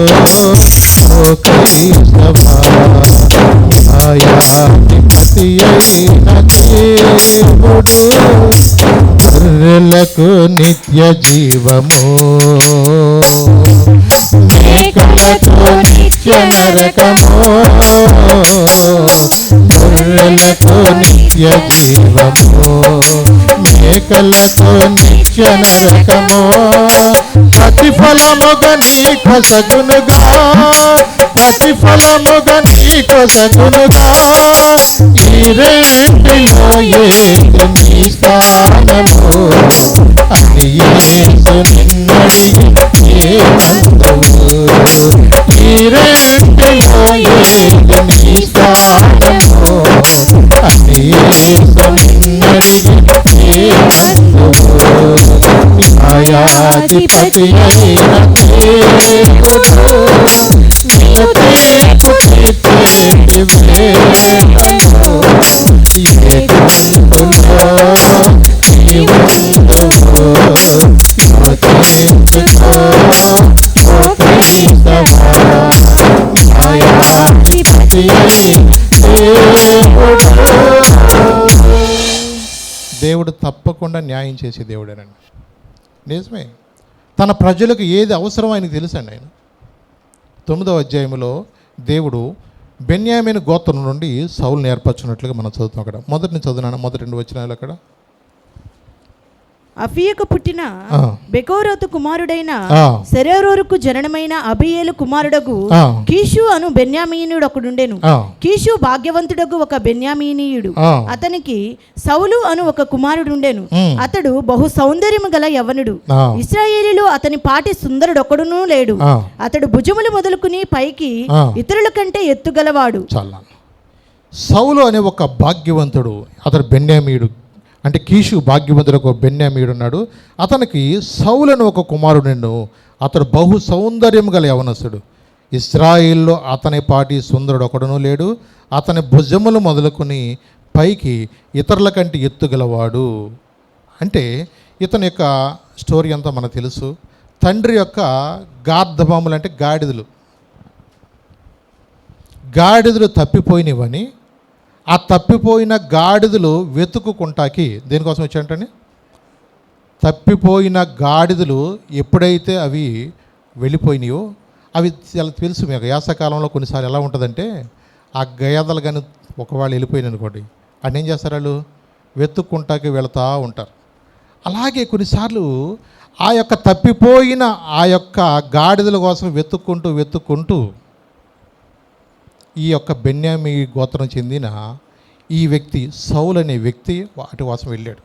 న్యాయాధిపతి అయిన దేవుడు గొర్రెలకు నిత్య జీవము మేకలకు నిత్య నరకము గొర్రెలకు నిత్య జీవము మేకలకు నిత్య నరకము ప్రతిఫలముగా నీ కొసగునుగా ప్రతిఫలముగా నీ కొసగునుగా ఈ రెండిలో ఏది నీ స్థానము అని యేసు నిన్నడిగి ఏమందువు ఈ రెండిలో ఏది నీ స్థానము అని యేసు నిన్నడిగి ఏమందువు న్యాయాధిపతి అయిన దేవుడు నిన్ను తీర్పు తీర్చేటి వేళలో ఏ గుంపులో నీవుందువో యోచించుకో దేవుడు తప్పకుండా న్యాయం చేసే దేవుడేనండి. నిజమే. తన ప్రజలకు ఏది అవసరం ఆయనకు తెలుసండి. ఆయన 9వ అధ్యాయంలో దేవుడు బెన్యామీను గోత్రం నుండి సౌలుని ఏర్పరచున్నట్లుగా మనం చదువుతాం. అక్కడ మొదటి నుంచి చదువునాను, మొదటి 2 వచనాలు అక్కడ. అఫీయకు పుట్టిన బెకోరోతు కుమారుడైన ఆ. సెరెరోరుకు జననమైన అబియేలు కుమారుడగు ఆ. కీషు అను బెన్యామీనీయుడు ఒకడుండెను. ఆ. కీషు భాగ్యవంతుడగు ఒక బెన్యామీనీయుడు. ఆ. అతనికి సౌలు అను ఒక కుమారుడుండెను. ఉమ్. అతడు బహు సౌందర్యము గల యవ్వనుడు. ఆ. ఇశ్రాయేలీలో అతని పాటి సుందరుడొకడునూ లేడు. ఆ. అతడు భుజములు మొదలుకుని పైకి ఆ. ఇతరుల కంటే ఎత్తుగలవాడు. చాలా సౌలు అనే ఒక భాగ్యవంతుడు, అతడు బెన్యామీయుడు. అంటే కీషు భాగ్యవంతుడు ఒక బెన్యామీయుడు ఉన్నాడు. అతనికి సౌలను ఒక కుమారుడు. అతడు బహు సౌందర్యం గల యవనస్తుడు. ఇశ్రాయిల్లో అతని పాటి సుందరుడు ఒకడునూ లేడు. అతని భుజములు మొదలుకొని పైకి ఇతరుల కంటే ఎత్తుగలవాడు. అంటే ఇతని యొక్క స్టోరీ అంతా మనకు తెలుసు. తండ్రి యొక్క గార్ధబొమ్మలు అంటే గాడిదలు తప్పిపోయినవని, ఆ తప్పిపోయిన గాడిదలు వెతుక్కుంటాకి దేనికోసం వచ్చాయంటండి, తప్పిపోయిన గాడిదలు ఎప్పుడైతే అవి వెళ్ళిపోయినాయో, అవి చాలా తెలుసు మీకు. యాసకాలంలో కొన్నిసార్లు ఎలా ఉంటుందంటే, ఆ గేదలు కానీ ఒకవేళ వెళ్ళిపోయినాయి అనుకోండి, అన్నీ ఏం చేస్తారు, వాళ్ళు వెతుక్కుంటాకి వెళుతూ ఉంటారు. అలాగే కొన్నిసార్లు ఆ యొక్క తప్పిపోయిన ఆ యొక్క గాడిదల కోసం వెతుక్కుంటూ ఈ యొక్క బెన్యామీ గోత్రం చెందిన ఈ వ్యక్తి సౌలు అనే వ్యక్తి వాటి కోసం వెళ్ళాడు.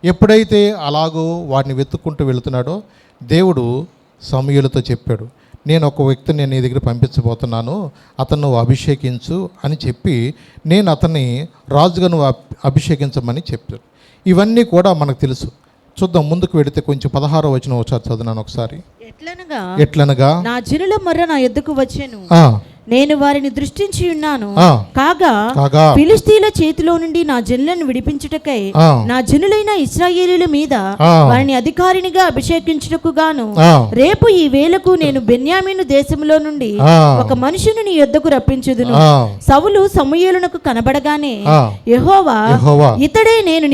ఎప్పుడైతే అలాగో వాటిని వెతుక్కుంటూ వెళుతున్నాడో దేవుడు సమూయేలుతో చెప్పాడు, నేను ఒక వ్యక్తిని నేను నీ దగ్గర పంపించబోతున్నాను, అతను నువ్వు అభిషేకించు అని చెప్పి నేను అతన్ని రాజుగా నువ్వు అభిషేకించమని చెప్పాడు. ఇవన్నీ కూడా మనకు తెలుసు. చూద్దాం, ముందుకు వెళితే కొంచెం 16వ వచనం ఒకసారి చదువునాను ఒకసారి. ఎట్లనగా నా జనుల మొర్ర నా యొద్దకు వచ్చెను, ఆ, నేను వారిని దృష్టించి ఉన్నాను. ఆ. కాగా ఫిలిష్తీయుల చేతిలో నుండి నా జనులను విడిపించుటకై ఆ. నా జనులైన ఇశ్రాయేలీయుల మీద ఆ. వారిని అధికారినిగా అభిషేకించుటకు గాను ఆ. రేపు ఈ వేళకు నేను బెన్యామీను దేశంలో నుండి ఆ. ఒక మనుషుని నీ యొద్దకు రప్పించుదును. ఆ. సౌలు సమూయేలునకు కనబడగానే ఆ. యెహోవా ఇతడే నేను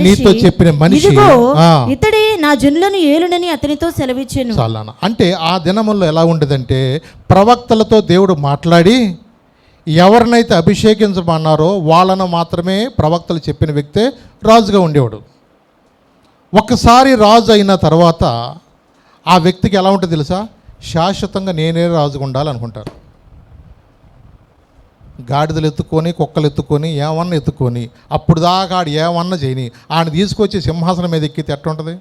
నీతో చెప్పిన మనిషి, ఇదిగో ఆ. ఇతడే నా జనులను ఏలునని అతనితో సెలవిచ్చెను. చాలానా. అంటే ఆ దినముల్లో ఎలా ఉండేదంటే, ప్రవక్తలతో దేవుడు మాట్లాడి ఎవరినైతే అభిషేకించమన్నారో వాళ్ళను మాత్రమే ప్రవక్తలు చెప్పిన వ్యక్తే రాజుగా ఉండేవాడు. ఒక్కసారి రాజు అయిన తర్వాత ఆ వ్యక్తికి ఎలా ఉంటుంది తెలుసా, శాశ్వతంగా నేనే రాజుగా ఉండాలనుకుంటారు. గాడిదలు ఎత్తుకొని, కుక్కలు ఎత్తుకొని, ఏమన్నా ఎత్తుకొని, అప్పుడు దాకా ఆడు ఏమన్నా చేయని ఆయన తీసుకొచ్చి సింహాసనం మీద ఎక్కితే ఎట్టుంటుంది?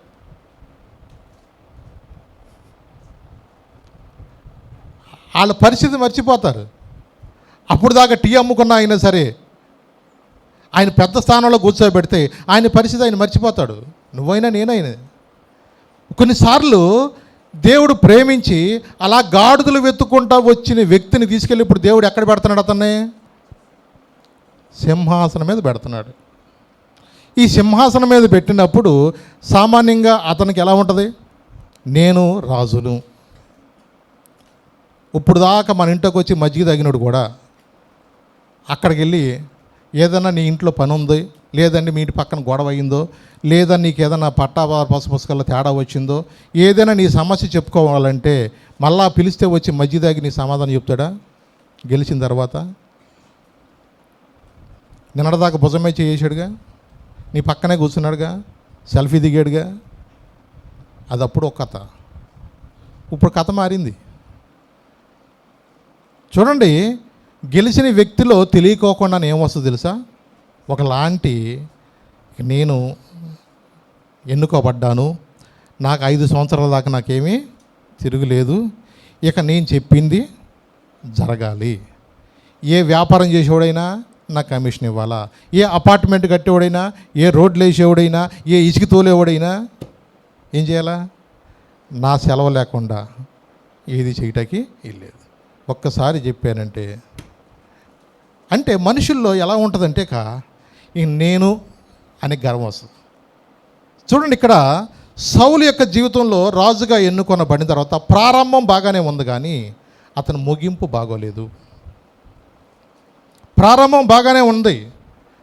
వాళ్ళ పరిస్థితి మర్చిపోతారు. అప్పుడు దాకా టీ అమ్ముకున్న అయినా సరే ఆయన పెద్ద స్థానంలో కూర్చోబెడితే ఆయన పరిస్థితి ఆయన మర్చిపోతాడు. నువ్వైనా నేనైనా కొన్నిసార్లు దేవుడు ప్రేమించి అలా గాడిదలు వెతుక్కుంటా వచ్చిన వ్యక్తిని తీసుకెళ్ళి ఇప్పుడు దేవుడు ఎక్కడ పెడుతున్నాడు? అతన్ని సింహాసనం మీద పెడుతున్నాడు. ఈ సింహాసనం మీద పెట్టినప్పుడు సామాన్యంగా అతనికి ఎలా ఉంటుంది? నేను రాజును. ఇప్పుడు దాకా మన ఇంట్లోకి వచ్చి మజ్జిగ తాగినాడు కూడా అక్కడికి వెళ్ళి ఏదైనా నీ ఇంట్లో పని ఉంది, లేదంటే మీ ఇంటి పక్కన గొడవ అయిందో, లేదా నీకు ఏదైనా పట్టా పుస్తకాల్లో తేడా వచ్చిందో, ఏదైనా నీ సమస్య చెప్పుకోవాలంటే మళ్ళా పిలిస్తే వచ్చి మజ్జిగ తాగి నీ సమాధానం చెప్తాడా? గెలిచిన తర్వాత నిన్నటిదాకా భుజమే చేసాడుగా, నీ పక్కనే కూర్చున్నాడుగా, సెల్ఫీ దిగాడుగా. అది అప్పుడు ఒక కథ. ఇప్పుడు కథ మారింది. చూడండి, గెలిచిన వ్యక్తిలో తెలియకోకుండా ఏమొస్తుంది తెలుసా? ఒకలాంటి నేను ఎన్నుకోబడ్డాను, నాకు 5 సంవత్సరాల దాకా నాకేమీ తిరుగులేదు, ఇక నేను చెప్పింది జరగాలి. ఏ వ్యాపారం చేసేవాడైనా నాకు కమిషన్ ఇవ్వాలా, ఏ అపార్ట్మెంట్ కట్టేవాడైనా, ఏ రోడ్లు వేసేవాడైనా, ఏ ఇసుక తోలేవాడైనా ఏం చేయాలా? నా సెలవు లేకుండా ఏది చేయటానికి వెళ్ళలేదు. ఒక్కసారి చెప్పానంటే అంటే మనుషుల్లో ఎలా ఉంటుందంటే నేను అనే గర్వం వస్తుంది. చూడండి, ఇక్కడ సౌలు యొక్క జీవితంలో రాజుగా ఎన్నుకొనబడిన తర్వాత ప్రారంభం బాగానే ఉంది, కానీ అతని ముగింపు బాగోలేదు. ప్రారంభం బాగానే ఉంది.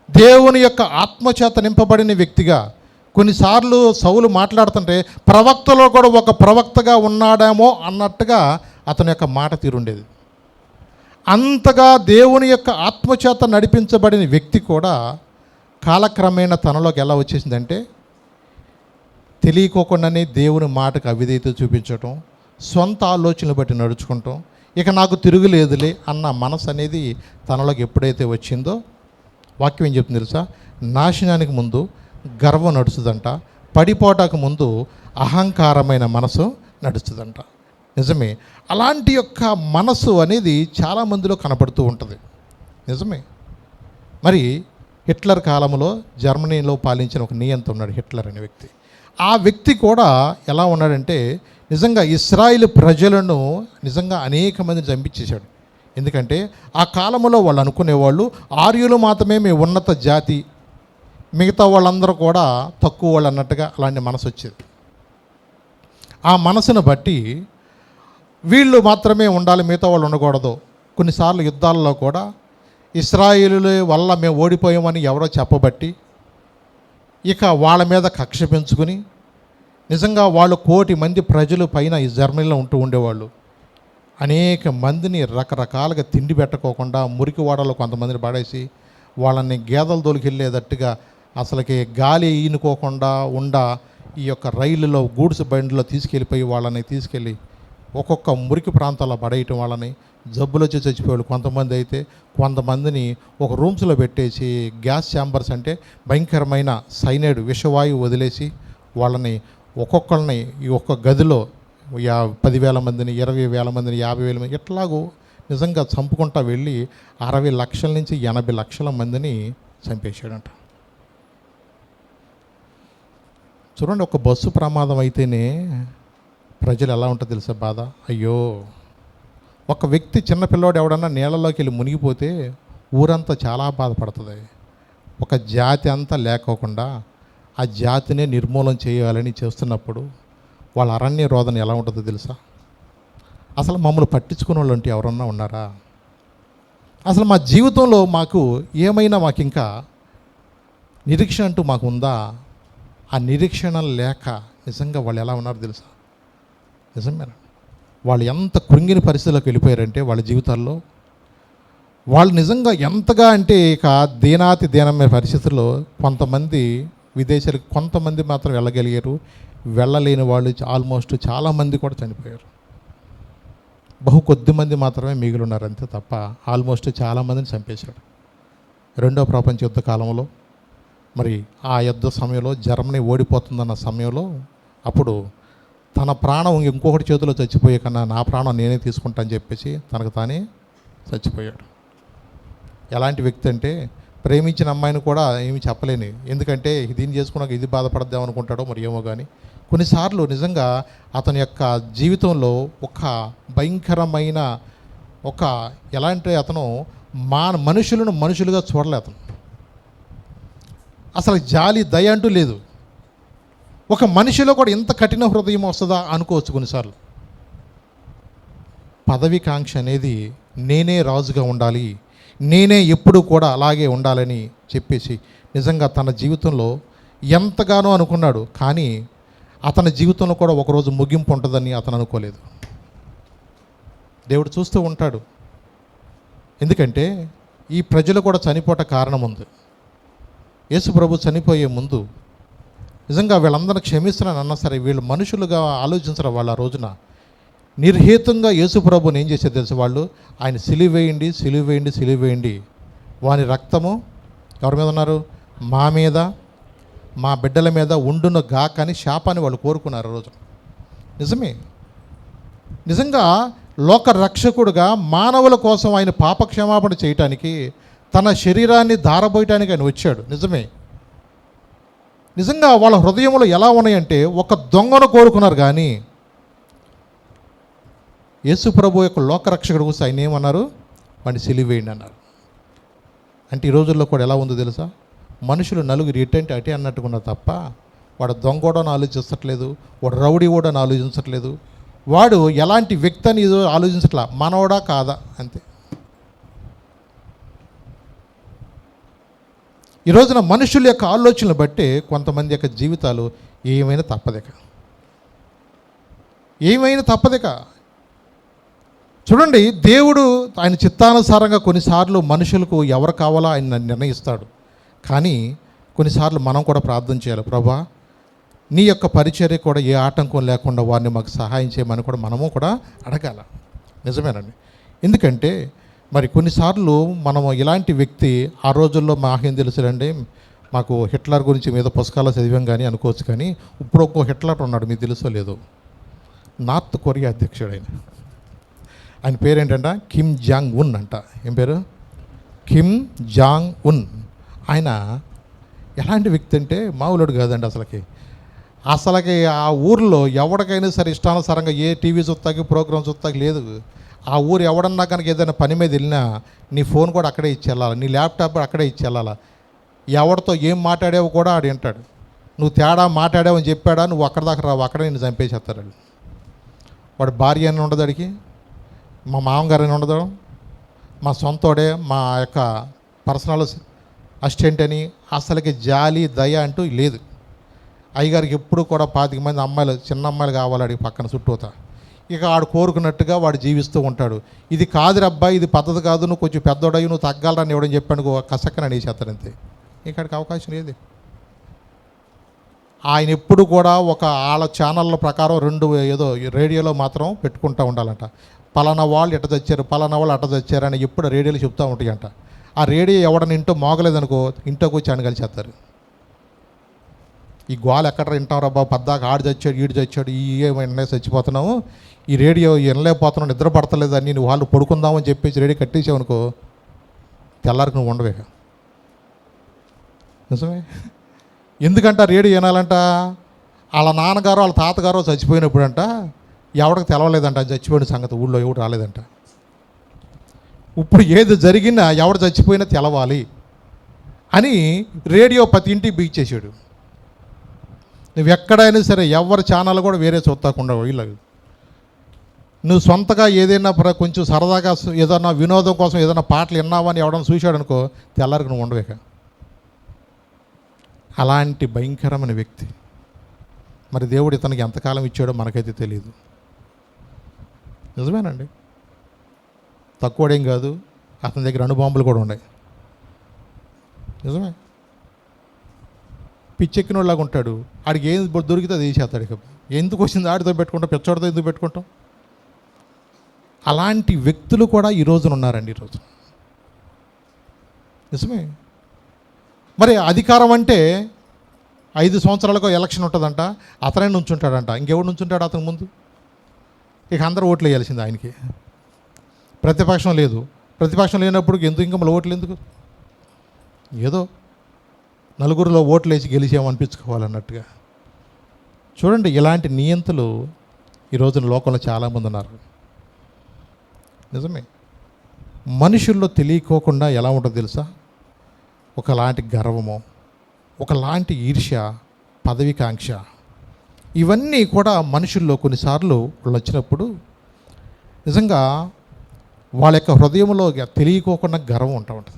దేవుని యొక్క ఆత్మచేత నింపబడిన వ్యక్తిగా కొన్నిసార్లు సౌలు మాట్లాడుతుంటే ప్రవక్తలో కూడా ఒక ప్రవక్తగా ఉన్నాడేమో అన్నట్టుగా అతని యొక్క మాట తీరుండేది. అంతగా దేవుని యొక్క ఆత్మచేత నడిపించబడిన వ్యక్తి కూడా కాలక్రమేణా తనలోకి ఎలా వచ్చేసిందంటే తెలియకోకుండానే దేవుని మాటకు అవిధేయత చూపించటం, సొంత ఆలోచనలు బట్టి నడుచుకుంటాం, ఇక నాకు తిరుగులేదులే అన్న మనసు అనేది తనలోకి ఎప్పుడైతే వచ్చిందో వాక్యం ఏం చెప్తుంది తెలుసా? నాశనానికి ముందు గర్వం నడుస్తుందంట, పడిపోటానికి ముందు అహంకారమైన మనసు నడుస్తుందంట. నిజమే, అలాంటి యొక్క మనసు అనేది చాలామందిలో కనపడుతూ ఉంటుంది. నిజమే. మరి హిట్లర్ కాలంలో జర్మనీలో పాలించిన ఒక నియంత ఉన్నాడు, హిట్లర్ అనే వ్యక్తి. ఆ వ్యక్తి కూడా ఎలా ఉన్నాడంటే నిజంగా ఇశ్రాయేలు ప్రజలను నిజంగా అనేక మందిని చంపించేశాడు. ఎందుకంటే ఆ కాలంలో వాళ్ళు అనుకునేవాళ్ళు ఆర్యులు మాత్రమే మీ ఉన్నత జాతి, మిగతా వాళ్ళందరూ కూడా తక్కువ వాళ్ళు అన్నట్టుగా అలాంటి మనసు వచ్చేది. ఆ మనసును బట్టి వీళ్ళు మాత్రమే ఉండాలి, మిగతా వాళ్ళు ఉండకూడదు. కొన్నిసార్లు యుద్ధాలలో కూడా ఇశ్రాయేలుల వల్ల మేము ఓడిపోయామని ఎవరో చెప్పబట్టి ఇక వాళ్ళ మీద కక్ష పెంచుకుని నిజంగా వాళ్ళు 1,000,000 మంది ప్రజలు పైన ఈ జర్మనీలో ఉంటూ ఉండేవాళ్ళు. అనేక మందిని రకరకాలుగా తిండి పెట్టకోకుండా మురికి వాడలో కొంతమందిని పడేసి వాళ్ళని గేదెలు దొలికెళ్ళేటట్టుగా అసలుకి గాలి ఈనుకోకుండా ఈ యొక్క రైలులో గూడ్స్ బండిలో తీసుకెళ్ళిపోయి వాళ్ళని తీసుకెళ్ళి ఒక్కొక్క మురికి ప్రాంతాల్లో పడేయటం, వాళ్ళని జబ్బులు వచ్చి చచ్చిపోయాడు. కొంతమంది అయితే కొంతమందిని ఒక రూమ్స్లో పెట్టేసి గ్యాస్ ఛాంబర్స్ అంటే భయంకరమైన సైనైడ్ విషవాయువు వదిలేసి వాళ్ళని ఒక్కొక్కరిని ఈ ఒక్క గదిలో 10,000 మందిని, 20,000 మందిని, 50,000 మంది ఎట్లాగో నిజంగా చంపుకుంటా వెళ్ళి 60 లక్షల నుంచి 80 లక్షల మందిని చంపేశాడంట. చూడండి, ఒక బస్సు ప్రమాదం అయితేనే ప్రజలు ఎలా ఉంటుందో తెలుసా బాధ. అయ్యో, ఒక వ్యక్తి చిన్నపిల్లోడు ఎవడన్నా నీళ్ళలోకి వెళ్ళి మునిగిపోతే ఊరంతా చాలా బాధపడుతుంది. ఒక జాతి అంతా లేకోకుండా ఆ జాతినే నిర్మూలన చేయాలని చేస్తున్నప్పుడు వాళ్ళ అరణ్య రోదన ఎలా ఉంటుందో తెలుసా? అసలు మమ్మల్ని పట్టించుకునే వాళ్ళు అంటే ఎవరన్నా ఉన్నారా? అసలు మా జీవితంలో మాకు ఏమైనా మాకు ఇంకా నిరీక్షణ అంటూ మాకు ఉందా? ఆ నిరీక్షణ లేక నిజంగా వాళ్ళు ఎలా ఉన్నారో తెలుసా? నిజమేనా? వాళ్ళు ఎంత కృంగిన పరిస్థితుల్లోకి వెళ్ళిపోయారంటే వాళ్ళ జీవితాల్లో వాళ్ళు నిజంగా ఎంతగా అంటే ఇక దీనాతి దీనమైన పరిస్థితుల్లో కొంతమంది విదేశాలకు కొంతమంది మాత్రం వెళ్ళగలిగారు. వెళ్ళలేని వాళ్ళు ఆల్మోస్ట్ చాలామంది కూడా చనిపోయారు. కొద్ది మంది మాత్రమే మిగిలి ఉన్నారు అంతే తప్ప ఆల్మోస్ట్ చాలామందిని చంపేశాడు. రెండో ప్రపంచ యుద్ధ కాలంలో మరి ఆ యుద్ధ సమయంలో జర్మనీ ఓడిపోతుందన్న సమయంలో అప్పుడు తన ప్రాణం ఇంకొకటి చేతిలో చచ్చిపోయే కన్నా నా ప్రాణం నేనే తీసుకుంటా అని చెప్పేసి తనకు తానే చచ్చిపోయాడు. ఎలాంటి వ్యక్తి అంటే ప్రేమించిన అమ్మాయిని కూడా ఏమి చెప్పలేని, ఎందుకంటే దీన్ని చేసుకున్నాక ఇది బాధపడద్దాం అనుకుంటాడో మరి ఏమో. కానీ కొన్నిసార్లు నిజంగా అతని యొక్క జీవితంలో ఒక భయంకరమైన ఎలా అంటే అతను మనుషులను మనుషులుగా చూడలే. అతను అసలు జాలి దయ అంటూ లేదు. ఒక మనిషిలో కూడా ఇంత కఠిన హృదయం వస్తుందా అనుకోవచ్చు కొన్నిసార్లు. పదవికాంక్ష అనేది నేనే రాజుగా ఉండాలి, నేనే ఎప్పుడు కూడా అలాగే ఉండాలని చెప్పేసి నిజంగా తన జీవితంలో ఎంతగానో అనుకున్నాడు. కానీ అతని జీవితంలో కూడా ఒకరోజు ముగింపు ఉంటుందని అతను అనుకోలేదు. దేవుడు చూస్తూ ఉంటాడు. ఎందుకంటే ఈ ప్రజలు కూడా చనిపోవట కారణం ఉంది. యేసు ప్రభు చనిపోయే ముందు నిజంగా వీళ్ళందరినీ క్షమిస్తున్నాను అన్నా సరే వీళ్ళు మనుషులుగా ఆలోచించరు. వాళ్ళు ఆ రోజున నిర్హేతంగా యేసు ప్రభుని ఏం చేసేది తెలుసు? వాళ్ళు ఆయన సిలువేయండి, సిలువేయండి, సిలువేయండి, వాని రక్తము ఎవరి మీద ఉన్నారు? మా మీద, మా బిడ్డల మీద ఉండున గాక అని శాపాన్ని వాళ్ళు కోరుకున్నారు ఆ రోజు. నిజమే, నిజంగా లోక రక్షకుడుగా మానవుల కోసం ఆయన పాపక్షమాపణ చేయటానికి తన శరీరాన్ని ధారబోయటానికి ఆయన వచ్చాడు. నిజమే, నిజంగా వాళ్ళ హృదయంలో ఎలా ఉన్నాయంటే ఒక దొంగను కోరుకున్నారు. కానీ యేసు ప్రభు యొక్క లోకరక్షకుడు కోసం ఆయన ఏమన్నారు? వాడిని సిలువేయండి అన్నారు. అంటే ఈ రోజుల్లో కూడా ఎలా ఉందో తెలుసా? మనుషులు నలుగురు ఇటంటే అటే అన్నట్టుకున్నారు తప్ప వాడు దొంగ కూడా ఆలోచించట్లేదు, వాడు రౌడీ కూడా ఆలోచించట్లేదు, వాడు ఎలాంటి వ్యక్తి అని ఆలోచించట్లా, మనవడా కాదా అంతే. ఈ రోజున మనుషుల యొక్క ఆలోచనలు బట్టి కొంతమంది యొక్క జీవితాలు ఏమైనా తప్పదిక. చూడండి, దేవుడు ఆయన చిత్తానుసారంగా కొన్నిసార్లు మనుషులకు ఎవరు కావాలో ఆయన నిర్ణయిస్తాడు. కానీ కొన్నిసార్లు మనం కూడా ప్రార్థన చేయాలి, ప్రభా నీ యొక్క పరిచర్య కూడా ఏ ఆటంకం లేకుండా వారిని మాకు సహాయం చేయమని కూడా మనము కూడా అడగాల. నిజమేనండి. ఎందుకంటే మరి కొన్నిసార్లు మనము ఇలాంటి వ్యక్తి, ఆ రోజుల్లో మాకేం తెలుసులండి, మాకు హిట్లర్ గురించి మీద పుస్తకాలు చదివాం కానీ అనుకోవచ్చు, కానీ ఇప్పుడు ఒక్కో హిట్లర్ ఉన్నాడు, మీకు తెలుసో లేదో, నార్త్ కొరియా అధ్యక్షుడు ఆయన పేరేంటంట కిమ్ జాంగ్ ఉన్ అంట. ఏం పేరు? Kim Jong Un. ఆయన ఎలాంటి వ్యక్తి అంటే మామూలుడు కాదండి అసలుకి ఆ ఊర్లో ఎవరికైనా సరే ఇష్టానుసారంగా ఏ టీవీ చూస్తాకి ప్రోగ్రామ్ చూస్తాకి లేదు. ఆ ఊరు ఎవడన్నా కనుక ఏదైనా పని మీద వెళ్ళినా నీ ఫోన్ కూడా అక్కడే ఇచ్చి వెళ్ళాలి, నీ ల్యాప్టాప్ అక్కడే ఇచ్చి వెళ్ళాలి. ఎవరితో ఏం మాట్లాడావో కూడా ఆడు వింటాడు. నువ్వు తేడా మాట్లాడావని చెప్పాడా, నువ్వు అక్కడ దాకా రావు, అక్కడే నేను చంపేసేస్తాడు. వాడు భార్య అని ఉండదు, అడిగి మా మామగారు అని ఉండదు, మా సొంతోడే మా యొక్క పర్సనల్ అసిస్టెంట్ అని. అసలుకి జాలి దయ అంటూ లేదు. అయ్యగారికి ఎప్పుడు కూడా 25 మంది అమ్మాయిలు, చిన్న అమ్మాయిలు కావాలని పక్కన చుట్టూతా. ఇక ఆడు కోరుకున్నట్టుగా వాడు జీవిస్తూ ఉంటాడు. ఇది కాదు అబ్బాయి, ఇది పద్ధతి కాదు, నువ్వు కొంచెం పెద్దోడయ్యి నువ్వు తగ్గాలని ఎవడని చెప్పాను కసక్కన అనేసేస్తాడు అంతే. ఇక్కడికి అవకాశం లేదు. ఆయన ఎప్పుడు కూడా వాళ్ళ ఛానళ్ళ ప్రకారం 2 ఏదో రేడియోలో మాత్రం పెట్టుకుంటూ ఉండాలంట. పలానా వాళ్ళు ఎట్ట తెచ్చారు, పలానా వాళ్ళు అట్ట తెచ్చారు అని ఎప్పుడు రేడియోలో చెప్తూ ఉంటాయంట. ఆ రేడియో ఎవడని ఇంటో మోగలేదనుకో ఇంట్లోకి వచ్చి ఆయన కలిసేస్తారు. ఈ గోల ఎక్కడ వింటాం రా బాబు, పద్దాక ఆడు చచ్చాడు ఈడు చచ్చాడు ఈ ఏమైనా చచ్చిపోతున్నాము, ఈ రేడియో వినలేకపోతున్నావు, నిద్ర పడతలేదు అని నువ్వు వాళ్ళు పడుకుందామని చెప్పేసి రేడియో కట్టేసావనుకో తెల్లారికి నువ్వు ఉండవే. నిజమే. ఎందుకంట రేడియో వినాలంట, వాళ్ళ నాన్నగారు వాళ్ళ తాతగారు చచ్చిపోయినప్పుడంట ఎవడికి తెలవలేదంట చచ్చిపోయిన సంగతి, ఊళ్ళో ఎవడు రాలేదంట. ఇప్పుడు ఏది జరిగినా ఎవడు చచ్చిపోయినా తెలవాలి అని రేడియో ప్రతి ఇంటికి బిగించేసాడు. నువ్వు ఎక్కడైనా సరే ఎవరి ఛానల్ కూడా వేరే చూడకుండా వీళ్ళకి నువ్వు సొంతగా ఏదైనా కొంచెం సరదాగా ఏదన్నా వినోదం కోసం ఏదైనా పాటలు విన్నావని ఎవడన్నా చూశాడు అనుకో తెల్లారికి నువ్వు ఉండవేక. అలాంటి భయంకరమైన వ్యక్తి. మరి దేవుడు ఇతనికి ఎంతకాలం ఇచ్చాడో మనకైతే తెలియదు. నిజమేనండి, తక్కువడేం కాదు, అతని దగ్గర అణుబాంబులు కూడా ఉన్నాయి. నిజమే. పిచ్చెక్కిన వాళ్ళలాగా ఉంటాడు. ఆడికి ఏం దొరికితే అది వేసేస్తాడు. ఇక ఎందుకు వచ్చింది ఆడితో పెట్టుకుంటాం, పిచ్చోడితో ఎందుకు పెట్టుకుంటాం? అలాంటి వ్యక్తులు కూడా ఈ రోజున ఉన్నారండి. ఈరోజు నిజమే. మరి అధికారం అంటే 5 సంవత్సరాలకు ఎలక్షన్ ఉంటుందంట, అతనే నుంచుంటాడంట. ఇంకెవడు నుంచుంటాడు అతని ముందు? ఇక అందరూ ఓట్లు వేయాల్సింది ఆయనకి. ప్రతిపక్షం లేదు. ప్రతిపక్షం లేనప్పుడు ఎందుకు ఇంకా మళ్ళీ ఓట్లు ఎందుకు? ఏదో నలుగురిలో ఓట్లు వేసి గెలిచామనిపించుకోవాలన్నట్టుగా. చూడండి, ఇలాంటి నియంతలు ఈ రోజున లోకంలో చాలామంది ఉన్నారు. నిజమే. మనుషుల్లో తెలియకోకుండా ఎలా ఉంటుందో తెలుసా? ఒకలాంటి గర్వము, ఒకలాంటి ఈర్ష్య, పదవికాంక్ష, ఇవన్నీ కూడా మనుషుల్లో కొన్నిసార్లు వాళ్ళు వచ్చినప్పుడు నిజంగా వాళ్ళ యొక్క హృదయంలో తెలియకోకుండా గర్వం ఉంటుంది.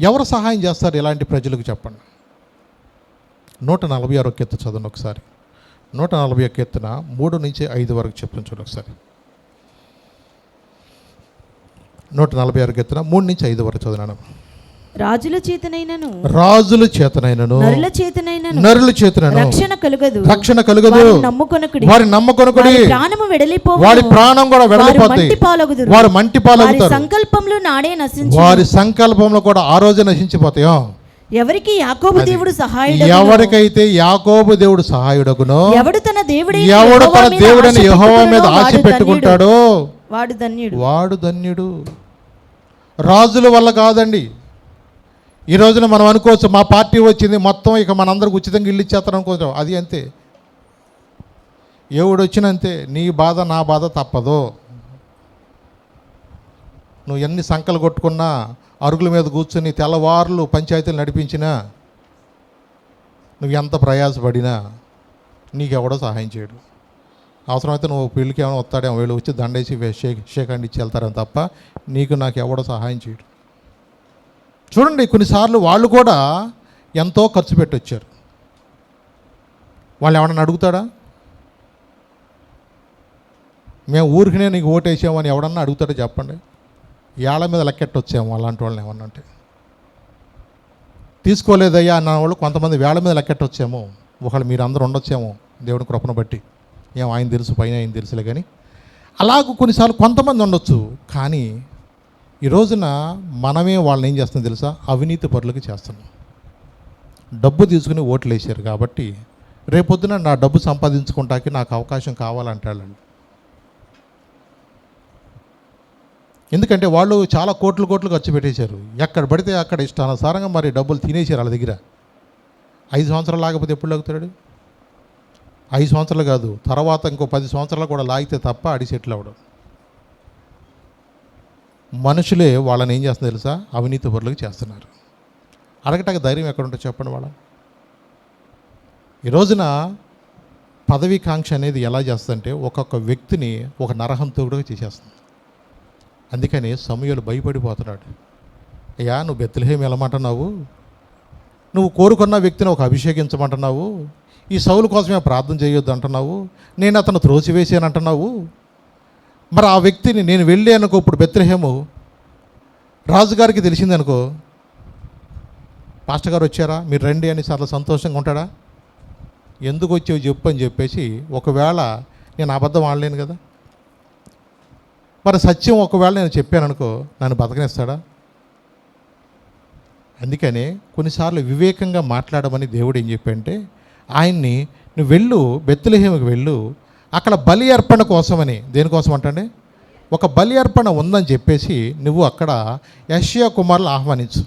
ఎవరు సహాయం చేస్తారు ఇలాంటి ప్రజలకు చెప్పండి? 146 కీర్తన చదవండి ఒకసారి. 141 కీర్తన 3 నుంచి 5 వరకు చెప్తాను చూడండి ఒకసారి. 146 కీర్తన 3 నుంచి 5 వరకు చదివాను. రాజుల చేతనైనను నరుల చేతనైనను రక్షణ కలుగదు. వారి నమ్మకొనకుడి వారి ప్రాణం కూడా వెడలిపోతాయి. వారు మంటి పాలగుతారు. వారి సంకల్పంలో కూడా ఆ రోజు నశించిపోతాయి. ఎవరికి యాకోబు దేవుడు సహాయుడు, ఎవరికైతే యాకోబు దేవుడు సహాయుడగునో, ఎవడు తన దేవుడైన యెహోవా మీద ఆశ పెట్టుకుంటాడో వాడు ధన్యుడు. రాజుల వల్ల కాదండి. ఈ రోజున మనం అనుకోవచ్చు మా పార్టీ వచ్చింది మొత్తం ఇక మనందరికి ఉచితంగా ఇల్లు ఇచ్చేస్తాను అనుకోవచ్చు. అది అంతే, ఎవడు వచ్చినంతే. నీ బాధ నా బాధ తప్పదు. నువ్వు ఎన్ని సంకలు కొట్టుకున్నా, అరుగుల మీద కూర్చొని తెల్లవారులు పంచాయతీలు నడిపించినా, నువ్వు ఎంత ప్రయాసపడినా నీకెవడో సహాయం చేయడు. అవసరమైతే నువ్వు పెళ్ళికి ఏమైనా వస్తాడేమో, వీళ్ళు వచ్చి దండేసి షేక్ హ్యాండ్ ఇచ్చి వెళ్తారని తప్ప నీకు నాకు ఎవడో సహాయం చేయడు. చూడండి, కొన్నిసార్లు వాళ్ళు కూడా ఎంతో ఖర్చు పెట్టి వచ్చారు. వాళ్ళు ఎవడన్నా అడుగుతాడా? మేము ఊరికినే నీకు ఓటేసామని ఎవడన్నా అడుగుతాడో చెప్పండి? ఏళ్ళ మీద లెక్కెట్టొచ్చాము అలాంటి వాళ్ళని ఏమన్నా అంటే. తీసుకోలేదయ్యా అన్న వాళ్ళు కొంతమంది వేళ మీద లెక్కెట్టొచ్చాము. ఒకళ్ళు మీరు అందరూ ఉండొచ్చాము దేవుని కృపను బట్టి. ఏం ఆయన తెలుసు, పైన ఆయన తెలుసులే. కానీ అలాగూ కొన్నిసార్లు కొంతమంది ఉండొచ్చు. కానీ ఈ రోజున మనమే వాళ్ళని ఏం చేస్తున్నాం తెలుసా? అవినీతి పరులకు చేస్తున్నాం. డబ్బు తీసుకుని ఓట్లు వేసారు కాబట్టి రేపొద్దున నా డబ్బు సంపాదించుకుంటాకి నాకు అవకాశం కావాలంటాడండి. ఎందుకంటే వాళ్ళు చాలా కోట్లు ఖర్చు పెట్టేశారు. ఎక్కడ పడితే అక్కడ ఇష్టానుసారంగా మరి డబ్బులు తినేశారు వాళ్ళ దగ్గర. 5 సంవత్సరాలు లాగకపోతే ఎప్పుడు లాగుతాడు? 5 సంవత్సరాలు కాదు, తర్వాత ఇంకో 10 సంవత్సరాలు కూడా లాగితే తప్ప అడి సెటిల్ అవ్వడం. మనుషులే వాళ్ళని ఏం చేస్తున్నారు తెలుసా? అవినీతి పరులకు చేస్తున్నారు. అడగటానికి ధైర్యం ఎక్కడ ఉంటుంది చెప్పండి? వాళ్ళ ఈ రోజున పదవీకాంక్ష అనేది ఎలా చేస్తుందంటే ఒక్కొక్క వ్యక్తిని ఒక నరహంతకుడుగా చేసేస్తుంది. అందుకని సమూయేలు భయపడిపోతున్నాడు. అయ్యా, నువ్వు బెత్లెహేం వెళ్ళమంటున్నావు, నువ్వు కోరుకున్న వ్యక్తిని ఒక అభిషేకించమంటున్నావు, ఈ సౌలు కోసమే ప్రార్థన చేయొద్దు అంటున్నావు, నేను అతను త్రోసివేసాను అంటున్నావు. మరి ఆ వ్యక్తిని నేను వెళ్ళి అనుకో, ఇప్పుడు బెత్లెహేము రాజుగారికి తెలిసిందనుకో, పాస్టర్ గారు వచ్చారా, మీరు రండి అని చాలా సంతోషంగా ఉంటాడా? ఎందుకు వచ్చావు చెప్పు అని చెప్పేసి, ఒకవేళ నేను అబద్ధం ఆడలేను కదా. మరి సత్యం ఒకవేళ నేను చెప్పాను అనుకో, నన్ను బతకనిస్తాడా? అందుకని కొన్నిసార్లు వివేకంగా మాట్లాడమని దేవుడు ఏం చెప్పంటే, ఆయన్ని నువ్వు వెళ్ళు, బెత్లెహేముకి వెళ్ళు, అక్కడ బలి అర్పణ కోసమని. దేనికోసం అంటే ఒక బలి అర్పణ ఉందని చెప్పేసి నువ్వు అక్కడ యెషయా కుమారులు ఆహ్వానించు.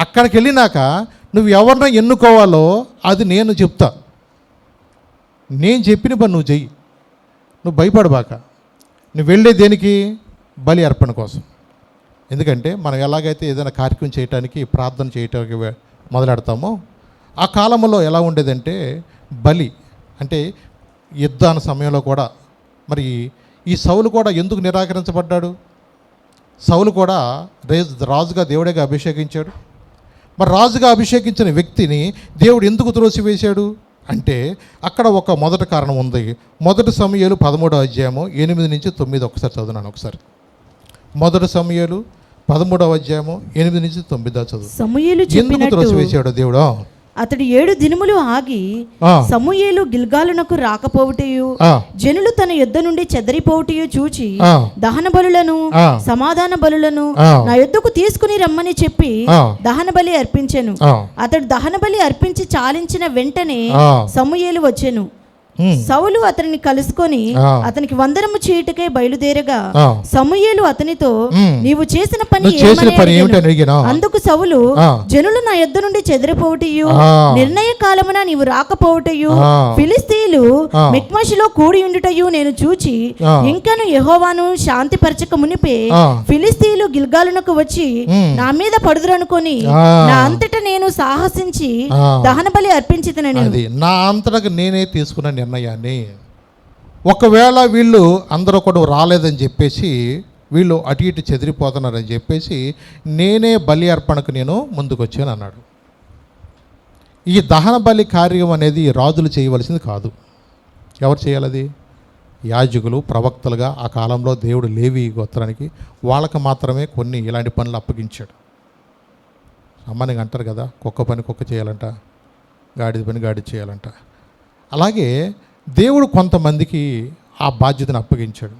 అక్కడికి వెళ్ళినాక నువ్వు ఎవరిని ఎన్నుకోవాలో అది నేను చెప్తా. నేను చెప్పిన పని నువ్వు చెయ్యి, నువ్వు భయపడబాక. నువ్వు వెళ్ళే దేనికి? బలి అర్పణ కోసం. ఎందుకంటే మనం ఎలాగైతే ఏదైనా కార్యక్రమం చేయటానికి, ప్రార్థన చేయటానికి మొదలెడతామో, ఆ కాలంలో ఎలా ఉండేదంటే బలి అంటే యుద్ధాల సమయంలో కూడా. మరి ఈ సౌలు కూడా ఎందుకు నిరాకరించబడ్డాడు? సౌలు కూడా రాజుగా దేవుడిగా అభిషేకించాడు. మరి రాజుగా అభిషేకించిన వ్యక్తిని దేవుడు ఎందుకు త్రోసివేశాడు అంటే అక్కడ ఒక మొదటి కారణం ఉంది. 1 సమూయేలు 13వ అధ్యాయము 8 నుంచి 9 ఒకసారి చదువునాను. ఒకసారి 1 సమూయేలు 13వ అధ్యాయము 8 నుంచి 9 చదువు. సమూయేలు ఎందుకు త్రోసివేశాడు దేవుడు? అతడు 7 దినములు ఆగి సమూయేలు గిల్గాలునకు రాకపోవుటయు, జనులు తన యుద్ధ నుండి చెదరిపోవుటయు చూచి దహన బలులను సమాధాన బలులను నా యుద్ధకు తీసుకుని రమ్మని చెప్పి దహన బలి అర్పించెను. అతడు దహన బలి అర్పించి చాలించిన వెంటనే సమూయేలు వచ్చెను. సౌలు అతనిని కలుసుకొని అతనికి వందనము చేయుటకై బయలుదేరగా సమూయేలు అతనితో నీవు చేసిన పని ఏమిటి? అందుకు సౌలు జనులు నా యొద్ద నుండి చెదిరిపోవుటయు, నిర్ణయ కాలమున నీవు రాకపోవుటయు, ఫిలిస్తీయులు మిక్మషులో కూడి ఉండుటయు నేను చూచి ఇంకను యెహోవాను శాంతిపరచక మునిపే ఫిలిస్తీయులు గిల్గాలునకు వచ్చి నా మీద పడుదురనుకొని నా అంతటా నేను సాహసించి దహన బలి అర్పించితినని. నా అంతటా నేనే తీసుకున్న నిర్ణయాన్ని. ఒకవేళ వీళ్ళు అందరూ కూడా రాలేదని చెప్పేసి, వీళ్ళు అటు ఇటు చెదిరిపోతున్నారని చెప్పేసి నేనే బలి అర్పణకు నేను ముందుకు వచ్చాను అన్నాడు. ఈ దహన బలి కార్యం అనేది రాజులు చేయవలసింది కాదు. ఎవరు చేయాలది? యాజకులు, ప్రవక్తలుగా ఆ కాలంలో దేవుడు లేవి గోత్రానికి వాళ్ళకి మాత్రమే కొన్ని ఇలాంటి పనులు అప్పగించాడు. సామాన్యంగా అంటారు కదా, కుక్క పని కుక్క చేయాలంట, గాడిద పని గాడిద చేయాలంట. అలాగే దేవుడు కొంతమందికి ఆ బాధ్యతను అప్పగించాడు.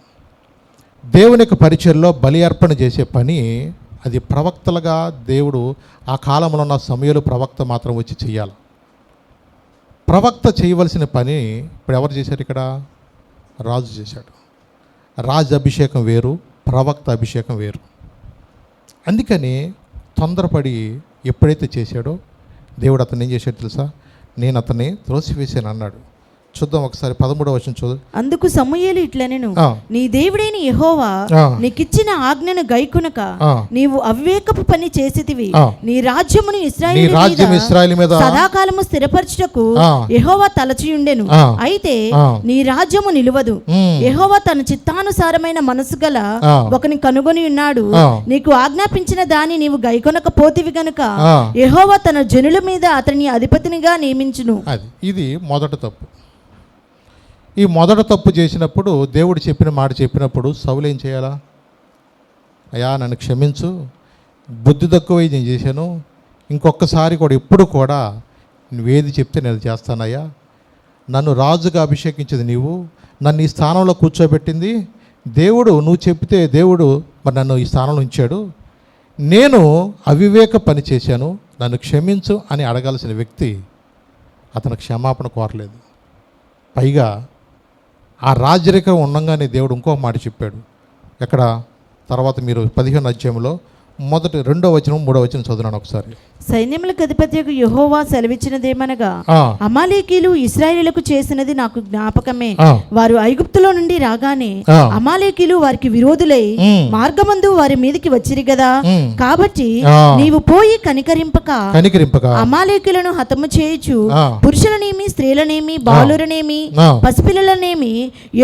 దేవుని యొక్క పరిచర్లో బలి అర్పణ చేసే పని అది ప్రవక్తలుగా దేవుడు ఆ కాలంలో ఉన్న సమూయేలు ప్రవక్త మాత్రం వచ్చి చేయాలి. ప్రవక్త చేయవలసిన పని ఇప్పుడు ఎవరు చేశారు? ఇక్కడ రాజు చేశాడు. రాజు అభిషేకం వేరు, ప్రవక్త అభిషేకం వేరు. అందుకని తొందరపడి ఎప్పుడైతే చేశాడో దేవుడు అతను ఏం చేశాడు తెలుసా? నేను అతన్ని త్రోసివేశాను అన్నాడు. చూద్దాం ఒకసారి 13వ వచనం చూద్దాం. అందుకు సమూయేలు ఇట్లనెను, ఆ. నీ దేవుడైన యెహోవా ఆ. నీకిచ్చిన ఆజ్ఞను గైకొనక ఆ. నీవు అవివేకపు పని చేసితివి. ఆ. నీ రాజ్యమును నీ ఇశ్రాయేలు రాజ్యం ఇశ్రాయేలు మీద సదాకాలము స్థిరపరచుటకు ఆ. యెహోవా తలచియుండెను. ఆ. అయితే ఆ. నీ రాజ్యము నిలువదు. ఉమ్. యెహోవా తన చిత్తానుసారమైన మనసు గల ఆ. ఒకని కనుగొని ఉన్నాడు. ఆ. నీకు ఆజ్ఞాపించిన దాన్ని నీవు గైకొనక పోతివి గనుక ఆ. యెహోవా తన జనుల మీద అతని అధిపతినిగా నియమించును. ఇది మొదటి తప్పు. ఈ మొదటి తప్పు చేసినప్పుడు దేవుడు చెప్పిన మాట చెప్పినప్పుడు సౌలు ఏం చేయాలా? అయ్యా నన్ను క్షమించు, బుద్ధి తక్కువ నేను చేశాను, ఇంకొకసారి కూడా ఎప్పుడు కూడా నువ్వేది చెప్తే నేను చేస్తానయ్యా, నన్ను రాజుగా అభిషేకించింది నీవు, నన్ను ఈ స్థానంలో కూర్చోబెట్టింది దేవుడు, నువ్వు చెప్తే దేవుడు మరి నన్ను ఈ స్థానంలో ఉంచాడు, నేను అవివేక పని చేశాను, నన్ను క్షమించు అని అడగాల్సిన వ్యక్తి అతను క్షమాపణ కోరలేదు. పైగా ఆ రాజరికం ఉండగానే దేవుడు ఇంకో మాట చెప్పాడు. ఎక్కడ? తర్వాత మీరు 15వ అధ్యాయంలో 2వ వచనం 3వ వచనం చదువునాను ఒకసారి. సైన్యములకు అధిపతియగు యెహోవా సెలవిచ్చినదేమనగా, ఆ. అమాలేకీలు ఇశ్రాయేలులకు చేసినది నాకు జ్ఞాపకమే. ఆ. వారు ఐగుప్తులో నుండి రాగానే ఆ. అమాలేకీలు వారికి విరోధులై మార్గమందు వారి మీదికి వచ్చిరి గదా. కాబట్టి ఆ. నీవు పోయి కనికరింపక అమాలేకీలను హతము చేయుచు ఆ. పురుషులనేమి స్త్రీలనేమి బాలురనేమి ఆ. పసిపిల్లలనేమి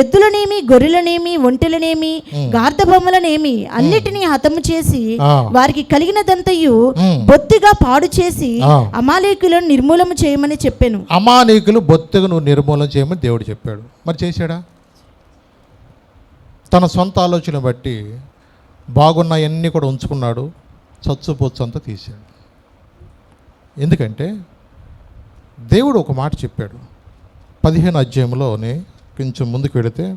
ఎద్దులనేమి గొర్రెలనేమి ఒంటెలనేమి గార్ధబొమ్మలనేమి అన్నిటినీ హతము చేసి ఆ. వారికి కలిగినదంతయు బొత్తిగా పాడు చేసి ఆ. అమాలేకులను నిర్మూలన చేయమని చెప్పాను. అమాలేకులు బొత్తిగా నువ్వు నిర్మూలన చేయమని దేవుడు చెప్పాడు. మరి చేశాడా? తన సొంత ఆలోచన బట్టి బాగున్నాయన్నీ కూడా ఉంచుకున్నాడు, చచ్చుపోచ్చు అంతా తీశాడు. ఎందుకంటే దేవుడు ఒక మాట చెప్పాడు. 15వ అధ్యాయంలోనే కొంచెం ముందుకు వెళితే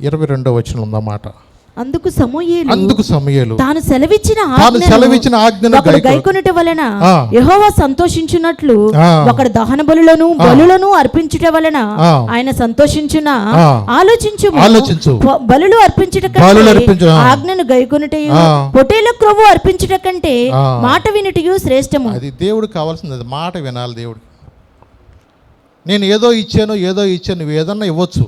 22వ వచనం ఉందన్నమాట. అందుకు సమూయేలు తాను సెలవిచ్చిన ఆజ్ఞను గైకొనుట వలన ఆ. యెహోవా సంతోషించున్నట్లు ఆ. ఒకడు దహన బలులను అర్పించుట వలన ఆ. ఆయన సంతోషించున ఆ. ఆలోచించు. బలులు అర్పించుట కంటే ఆజ్ఞను గైకొనుట, ఆ. పొటేల క్రొవ్వు అర్పించుట కంటే ఆ. మాట వినుటయు శ్రేష్టము. అది దేవుడికి కావాల్సింది, మాట వినాలి. దేవుడికి నేను ఏదో ఇచ్చాను నువ్వు ఏదన్నా ఇవ్వచ్చు,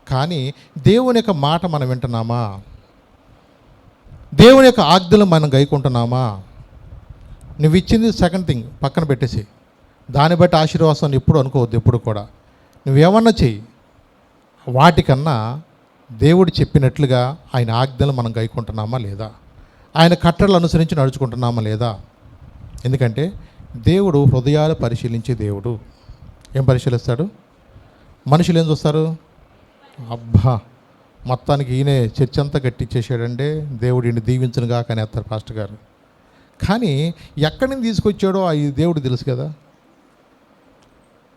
కానీ దేవుని యొక్క మాట మనం వింటున్నామా? దేవుని యొక్క ఆజ్ఞలు మనం గైకుంటున్నామా? నువ్వు ఇచ్చింది సెకండ్ థింగ్, పక్కన పెట్టేసి దాన్ని బట్టి ఆశీర్వాదాన్ని ఎప్పుడు అనుకోవద్దు. ఎప్పుడు కూడా నువ్వేమన్నా చెయ్యి, వాటికన్నా దేవుడు చెప్పినట్లుగా ఆయన ఆజ్ఞలు మనం గైకుంటున్నామా లేదా, ఆయన కట్టడలు అనుసరించి నడుచుకుంటున్నామా లేదా? ఎందుకంటే దేవుడు హృదయాలు పరిశీలించే దేవుడు. ఏం పరిశీలిస్తాడు? మనుషులు ఏం చూస్తారు? అబ్బా మొత్తానికి ఈయనే చర్చ్ అంతా కట్టించేసాడంటే దేవుడు ఈయన దీవించనుగా కానీ అత్తారు పాస్టర్ గారు. కానీ ఎక్కడి నుంచి తీసుకొచ్చాడో ఈ దేవుడు తెలుసు కదా.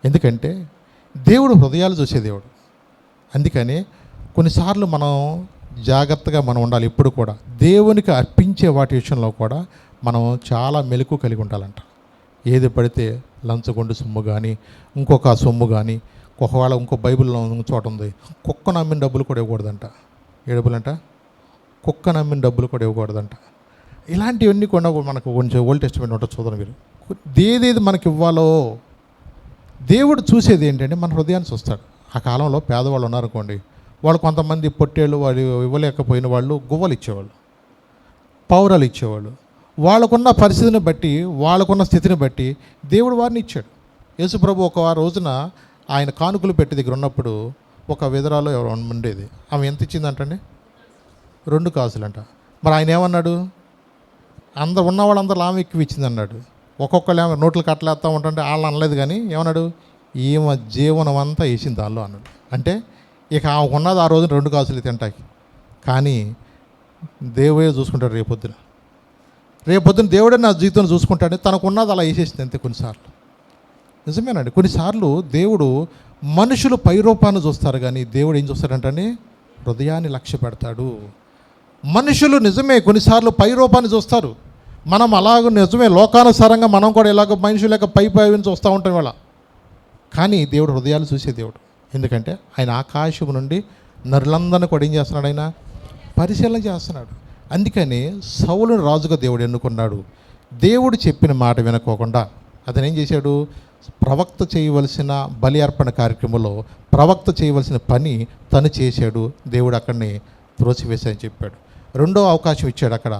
ఎందుకంటే దేవుడు హృదయాలు చూసే దేవుడు. అందుకని కొన్నిసార్లు మనం జాగ్రత్తగా మనం ఉండాలి. ఎప్పుడు కూడా దేవునికి అర్పించే వాటి విషయంలో కూడా మనం చాలా మెలకు కలిగి ఉండాలంట. ఏది పడితే లంచగొండు సొమ్ము కానీ ఇంకొక సొమ్ము కానీ, ఒకవేళ ఇంకో బైబిల్లో చోట ఉంది, కుక్క నమ్మిన డబ్బులు కూడా ఇవ్వకూడదంట. ఏ డబ్బులంట? కుక్క నమ్మిన డబ్బులు కూడా ఇవ్వకూడదంట. ఇలాంటివన్నీ కూడా మనకు కొంచెం ఓల్డ్ టెస్టిమెంట్ ఉంటుంది, చూడండి మీరు. ఏదేది మనకి ఇవ్వాలో దేవుడు చూసేది ఏంటంటే మన హృదయాన్ని చూస్తాడు. ఆ కాలంలో పేదవాళ్ళు ఉన్నారనుకోండి, వాళ్ళు కొంతమంది పొట్టేళ్ళు వాళ్ళు ఇవ్వలేకపోయిన వాళ్ళు గువ్వలు ఇచ్చేవాళ్ళు, పౌరాలు ఇచ్చేవాళ్ళు. వాళ్ళకున్న పరిస్థితిని బట్టి, వాళ్ళకున్న స్థితిని బట్టి దేవుడు వారిని ఇచ్చాడు. యేసుప్రభు ఒక రోజున ఆయన కానుకలు పెట్టి దగ్గర ఉన్నప్పుడు ఒక విధరాలో ఎవరు ఉండేది. ఆమె ఎంత ఇచ్చిందంటండి? 2 కాసులంట. మరి ఆయన ఏమన్నాడు? అందరు ఉన్న వాళ్ళందరూ ఆమె ఎక్కువ ఇచ్చింది అన్నాడు. ఒక్కొక్కళ్ళు ఏమో నోట్లు కట్టలేస్తూ ఉంటుంటే వాళ్ళు అనలేదు, కానీ ఏమన్నాడు? ఈమె జీవనం అంతా వేసింది దానిలో అన్నాడు. అంటే ఇక ఆమె ఉన్నది ఆ రోజున 2 కాసులు తింటాకి. కానీ దేవుడే చూసుకుంటాడు రేపొద్దున దేవుడే నా జీవితం చూసుకుంటాడు. తనకున్నది అలా వేసేసింది అంతే. కొన్నిసార్లు నిజమేనండి, కొన్నిసార్లు దేవుడు మనుషులు పైరూపాన్ని చూస్తారు, కానీ దేవుడు ఏం చూస్తాడంటే హృదయాన్ని లక్ష్య పెడతాడు. మనుషులు నిజమే కొన్నిసార్లు పైరూపాన్ని చూస్తారు, మనం అలాగ నిజమే లోకానుసారంగా మనం కూడా ఇలాగ మనుషుల యొక్క పైని చూస్తూ ఉంటాం ఇవాళ. కానీ దేవుడు హృదయాలు చూసే దేవుడు. ఎందుకంటే ఆయన ఆకాశం నుండి నరులందరినీ కూడా ఏం చేస్తున్నాడు? ఆయన పరిశీలన చేస్తున్నాడు. అందుకని సౌలును రాజుగా దేవుడు ఎన్నుకున్నాడు. దేవుడు చెప్పిన మాట వినుకోకుండా అతను ఏం చేశాడు? ప్రవక్త చేయవలసిన బలి అర్పణ కార్యక్రమంలో ప్రవక్త చేయవలసిన పని తను చేశాడు. దేవుడు అక్కడిని త్రోసివేశాయని చెప్పాడు. రెండో అవకాశం ఇచ్చాడు అక్కడ.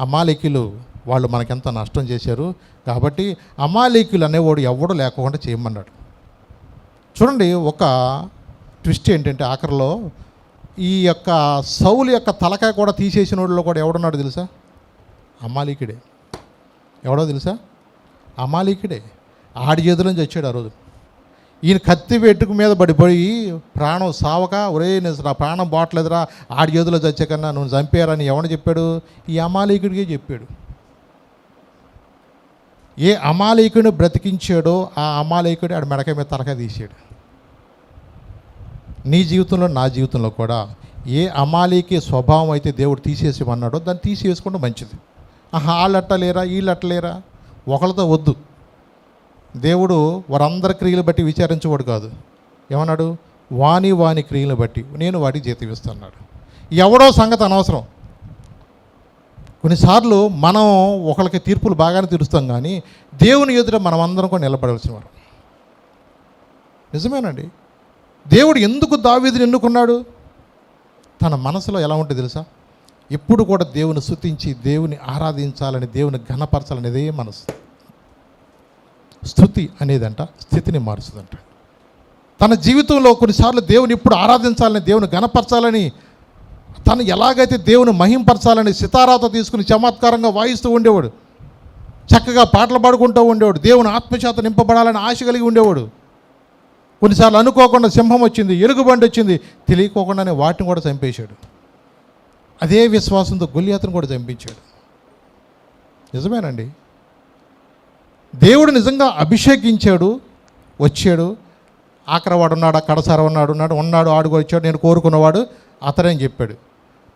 అమాలేకీలు వాళ్ళు మనకెంత నష్టం చేశారు కాబట్టి అమాలేకీలు అనేవాడు ఎవడు లేకుండా చేయమన్నాడు. చూడండి, ఒక ట్విస్ట్ ఏంటంటే ఆఖరిలో ఈ యొక్క సౌలు యొక్క తలకాయ కూడా తీసేసిన వాడిలో కూడా ఎవడున్నాడు తెలుసా? అమాలేకుడే. ఎవడో తెలుసా? అమాలేకుడే. ఆడి చేతుల నుంచి వచ్చాడు ఆ రోజు. ఈయన కత్తి వెట్టుకు మీద పడిపోయి ప్రాణం సావక, ఒరే నేను నా ప్రాణం బాట్లేదురా, ఆడి చేతుల్లో చచ్చాకన్నా నువ్వు చంపారని ఎవడు చెప్పాడు? ఈ అమాలేకుడికే చెప్పాడు. ఏ అమాలేకుడిని బ్రతికించాడో ఆ అమాలేకుడు ఆడి మెడకాయ మీద తలకాయ తీసాడు. నీ జీవితంలో నా జీవితంలో కూడా ఏ అమాలేకి స్వభావం అయితే దేవుడు తీసేసేమన్నాడో దాన్ని తీసేసుకుంటే మంచిది. వాళ్ళట్టలేరా వీళ్ళట్టలేరా ఒకళ్ళతో వద్దు. దేవుడు వారందరి క్రియలు బట్టి విచారించేవాడు కాదు. ఏమన్నాడు? వాని క్రియలు బట్టి నేను వాటికి జీతం ఇస్తున్నాడు. ఎవడో సంగతి అనవసరం. కొన్నిసార్లు మనం ఒకరికి తీర్పులు బాగానే తీరుస్తాం, కానీ దేవుని ఎదుట మనం అందరం కూడా నిలబడాల్సిన వారు. నిజమేనండి. దేవుడు ఎందుకు దావీదుని ఎన్నుకున్నాడు? తన మనసులో ఎలా ఉంటుంది తెలుసా? ఎప్పుడు కూడా దేవుని స్తుతించి దేవుని ఆరాధించాలని, దేవుని ఘనపరచాలనేదే మనసు. స్తుతి అనేదంట స్థితిని మారుస్తుందంట. తన జీవితంలో కొన్నిసార్లు దేవుని ఎప్పుడు ఆరాధించాలని, దేవుని ఘనపరచాలని, తను ఎలాగైతే దేవుని మహింపరచాలని సితారాతో తీసుకుని చమత్కారంగా వాయిస్తూ ఉండేవాడు. చక్కగా పాటలు పాడుకుంటూ ఉండేవాడు. దేవుని ఆత్మచేత నింపబడాలని ఆశ కలిగి ఉండేవాడు. కొన్నిసార్లు అనుకోకుండా సింహం వచ్చింది, ఎలుగుబండి వచ్చింది, తెలియకోకుండానే వాటిని కూడా చంపేశాడు. అదే విశ్వాసంతో గొల్లియాతును కూడా చంపించాడు. నిజమేనండి. దేవుడు నిజంగా అభిషేకించాడు, వచ్చాడు. ఆఖరి వాడు ఉన్నాడు, కడసార ఉన్నాడు ఆడుకు వచ్చాడు, నేను కోరుకున్నవాడు అతనే అని చెప్పాడు.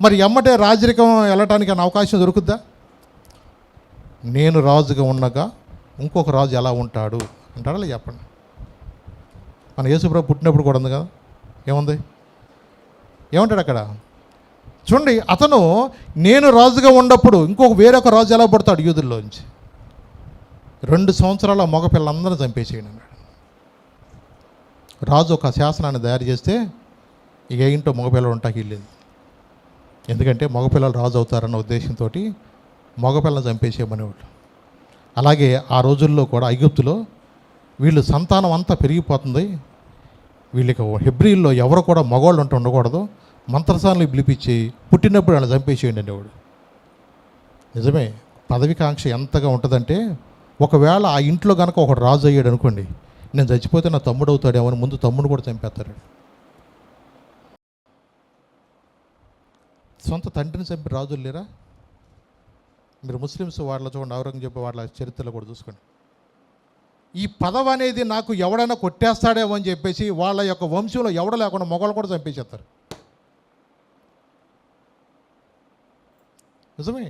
మరి ఎమ్మటే రాజరికం వెళ్ళటానికి అన్న అవకాశం దొరుకుద్దా? నేను రాజుగా ఉండగా ఇంకొక రాజు ఎలా ఉంటాడు అంటాడా? చెప్పండి. మన యేసుప్రభు పుట్టినప్పుడు కూడా ఉంది కదా, ఏముంది? ఏమంటాడు అక్కడ? చూడండి, అతను నేను రాజుగా ఉన్నప్పుడు ఇంకొక వేరొక రాజు ఎలా పడతాడు యూదుల్లోంచి? 2 సంవత్సరాల మగపిల్లలందరూ చంపేసేయండి అన్నాడు. రాజు ఒక శాసనాన్ని తయారు చేస్తే ఇక ఏంటో మగపిల్లలు ఉంటాకి వెళ్ళేది. ఎందుకంటే మగపిల్లలు రాజు అవుతారన్న ఉద్దేశంతో మగపిల్లలు చంపేసేయమనేవాళ్ళు. అలాగే ఆ రోజుల్లో కూడా ఐగుప్తులో వీళ్ళు సంతానం అంతా పెరిగిపోతుంది, వీళ్ళకి హెబ్రీల్లో ఎవరు కూడా మగవాళ్ళు ఉండకూడదు, మంత్రసాలను పిలిపించి పుట్టినప్పుడు వాళ్ళని చంపేసేయండి అనేవాడు. నిజమే. పదవికాంక్ష ఎంతగా ఉంటుందంటే, ఒకవేళ ఆ ఇంట్లో కనుక ఒకడు రాజు అయ్యాడు అనుకోండి, నేను చచ్చిపోతే నా తమ్ముడు అవుతాడేమో అని ముందు తమ్ముడు కూడా చంపేస్తాడు. సొంత తండ్రిని చంపి రాజులు లేరా? మీరు ముస్లిమ్స్ వాళ్ళ చూడండి, ఔరంగజేబు వాళ్ళ చరిత్రలో కూడా చూసుకోండి. ఈ పదవి అనేది నాకు ఎవడైనా కొట్టేస్తాడేమో అని చెప్పేసి వాళ్ళ యొక్క వంశంలో ఎవడ లేకుండా మొగలు కూడా చంపేసేస్తారు. నిజమే.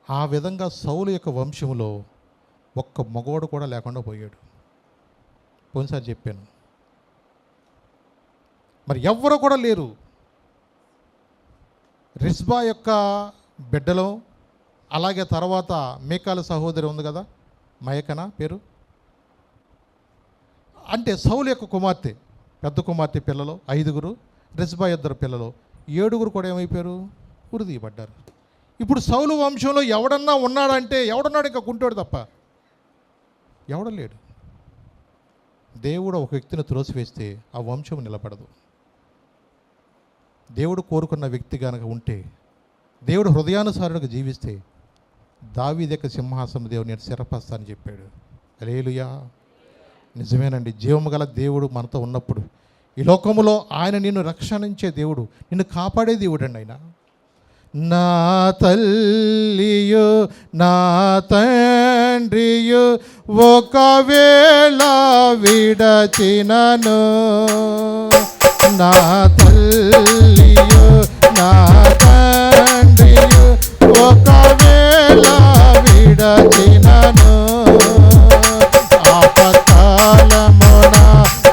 ఆ విధంగా సౌలు యొక్క వంశంలో ఒక్క మగవాడు కూడా లేకుండా పోయాడు. పోయినసారి చెప్పాను. మరి ఎవ్వరు కూడా లేరు. రిస్బా యొక్క బిడ్డలో, అలాగే తర్వాత మీకాల సహోదరి ఉంది కదా, మయకన పేరు, అంటే సౌలు యొక్క కుమార్తె, పెద్ద కుమార్తె పిల్లలు 5, రిస్బా 2 పిల్లలు, 7 కూడా ఏమైపోయారు? ఉరిదీయబడ్డారు. ఇప్పుడు సౌలు వంశంలో ఎవడన్నా ఉన్నాడంటే ఎవడున్నాడు? ఇంకా కుంటోడు తప్ప ఎవడలేడు. దేవుడు ఒక వ్యక్తిని త్రోసివేస్తే ఆ వంశం నిలబడదు. దేవుడు కోరుకున్న వ్యక్తి కనుక ఉంటే, దేవుడు హృదయానుసారుడిగా జీవిస్తే, దావీదు యొక్క సింహాసనం దేవుడు నేను స్థిరపరుస్తానని చెప్పాడు. హల్లెలూయా. నిజమేనండి. జీవము గల దేవుడు మనతో ఉన్నప్పుడు ఈ లోకములో ఆయన నిన్ను రక్షణించే దేవుడు, నిన్ను కాపాడే దేవుడు అండి ఆయన. నా తల్లియు నా తండ్రియు ఒకవేళ విడచినను, నా తల్లియు నా తండ్రియు ఒకవేళ విడచినను, ఆపత్కాలమున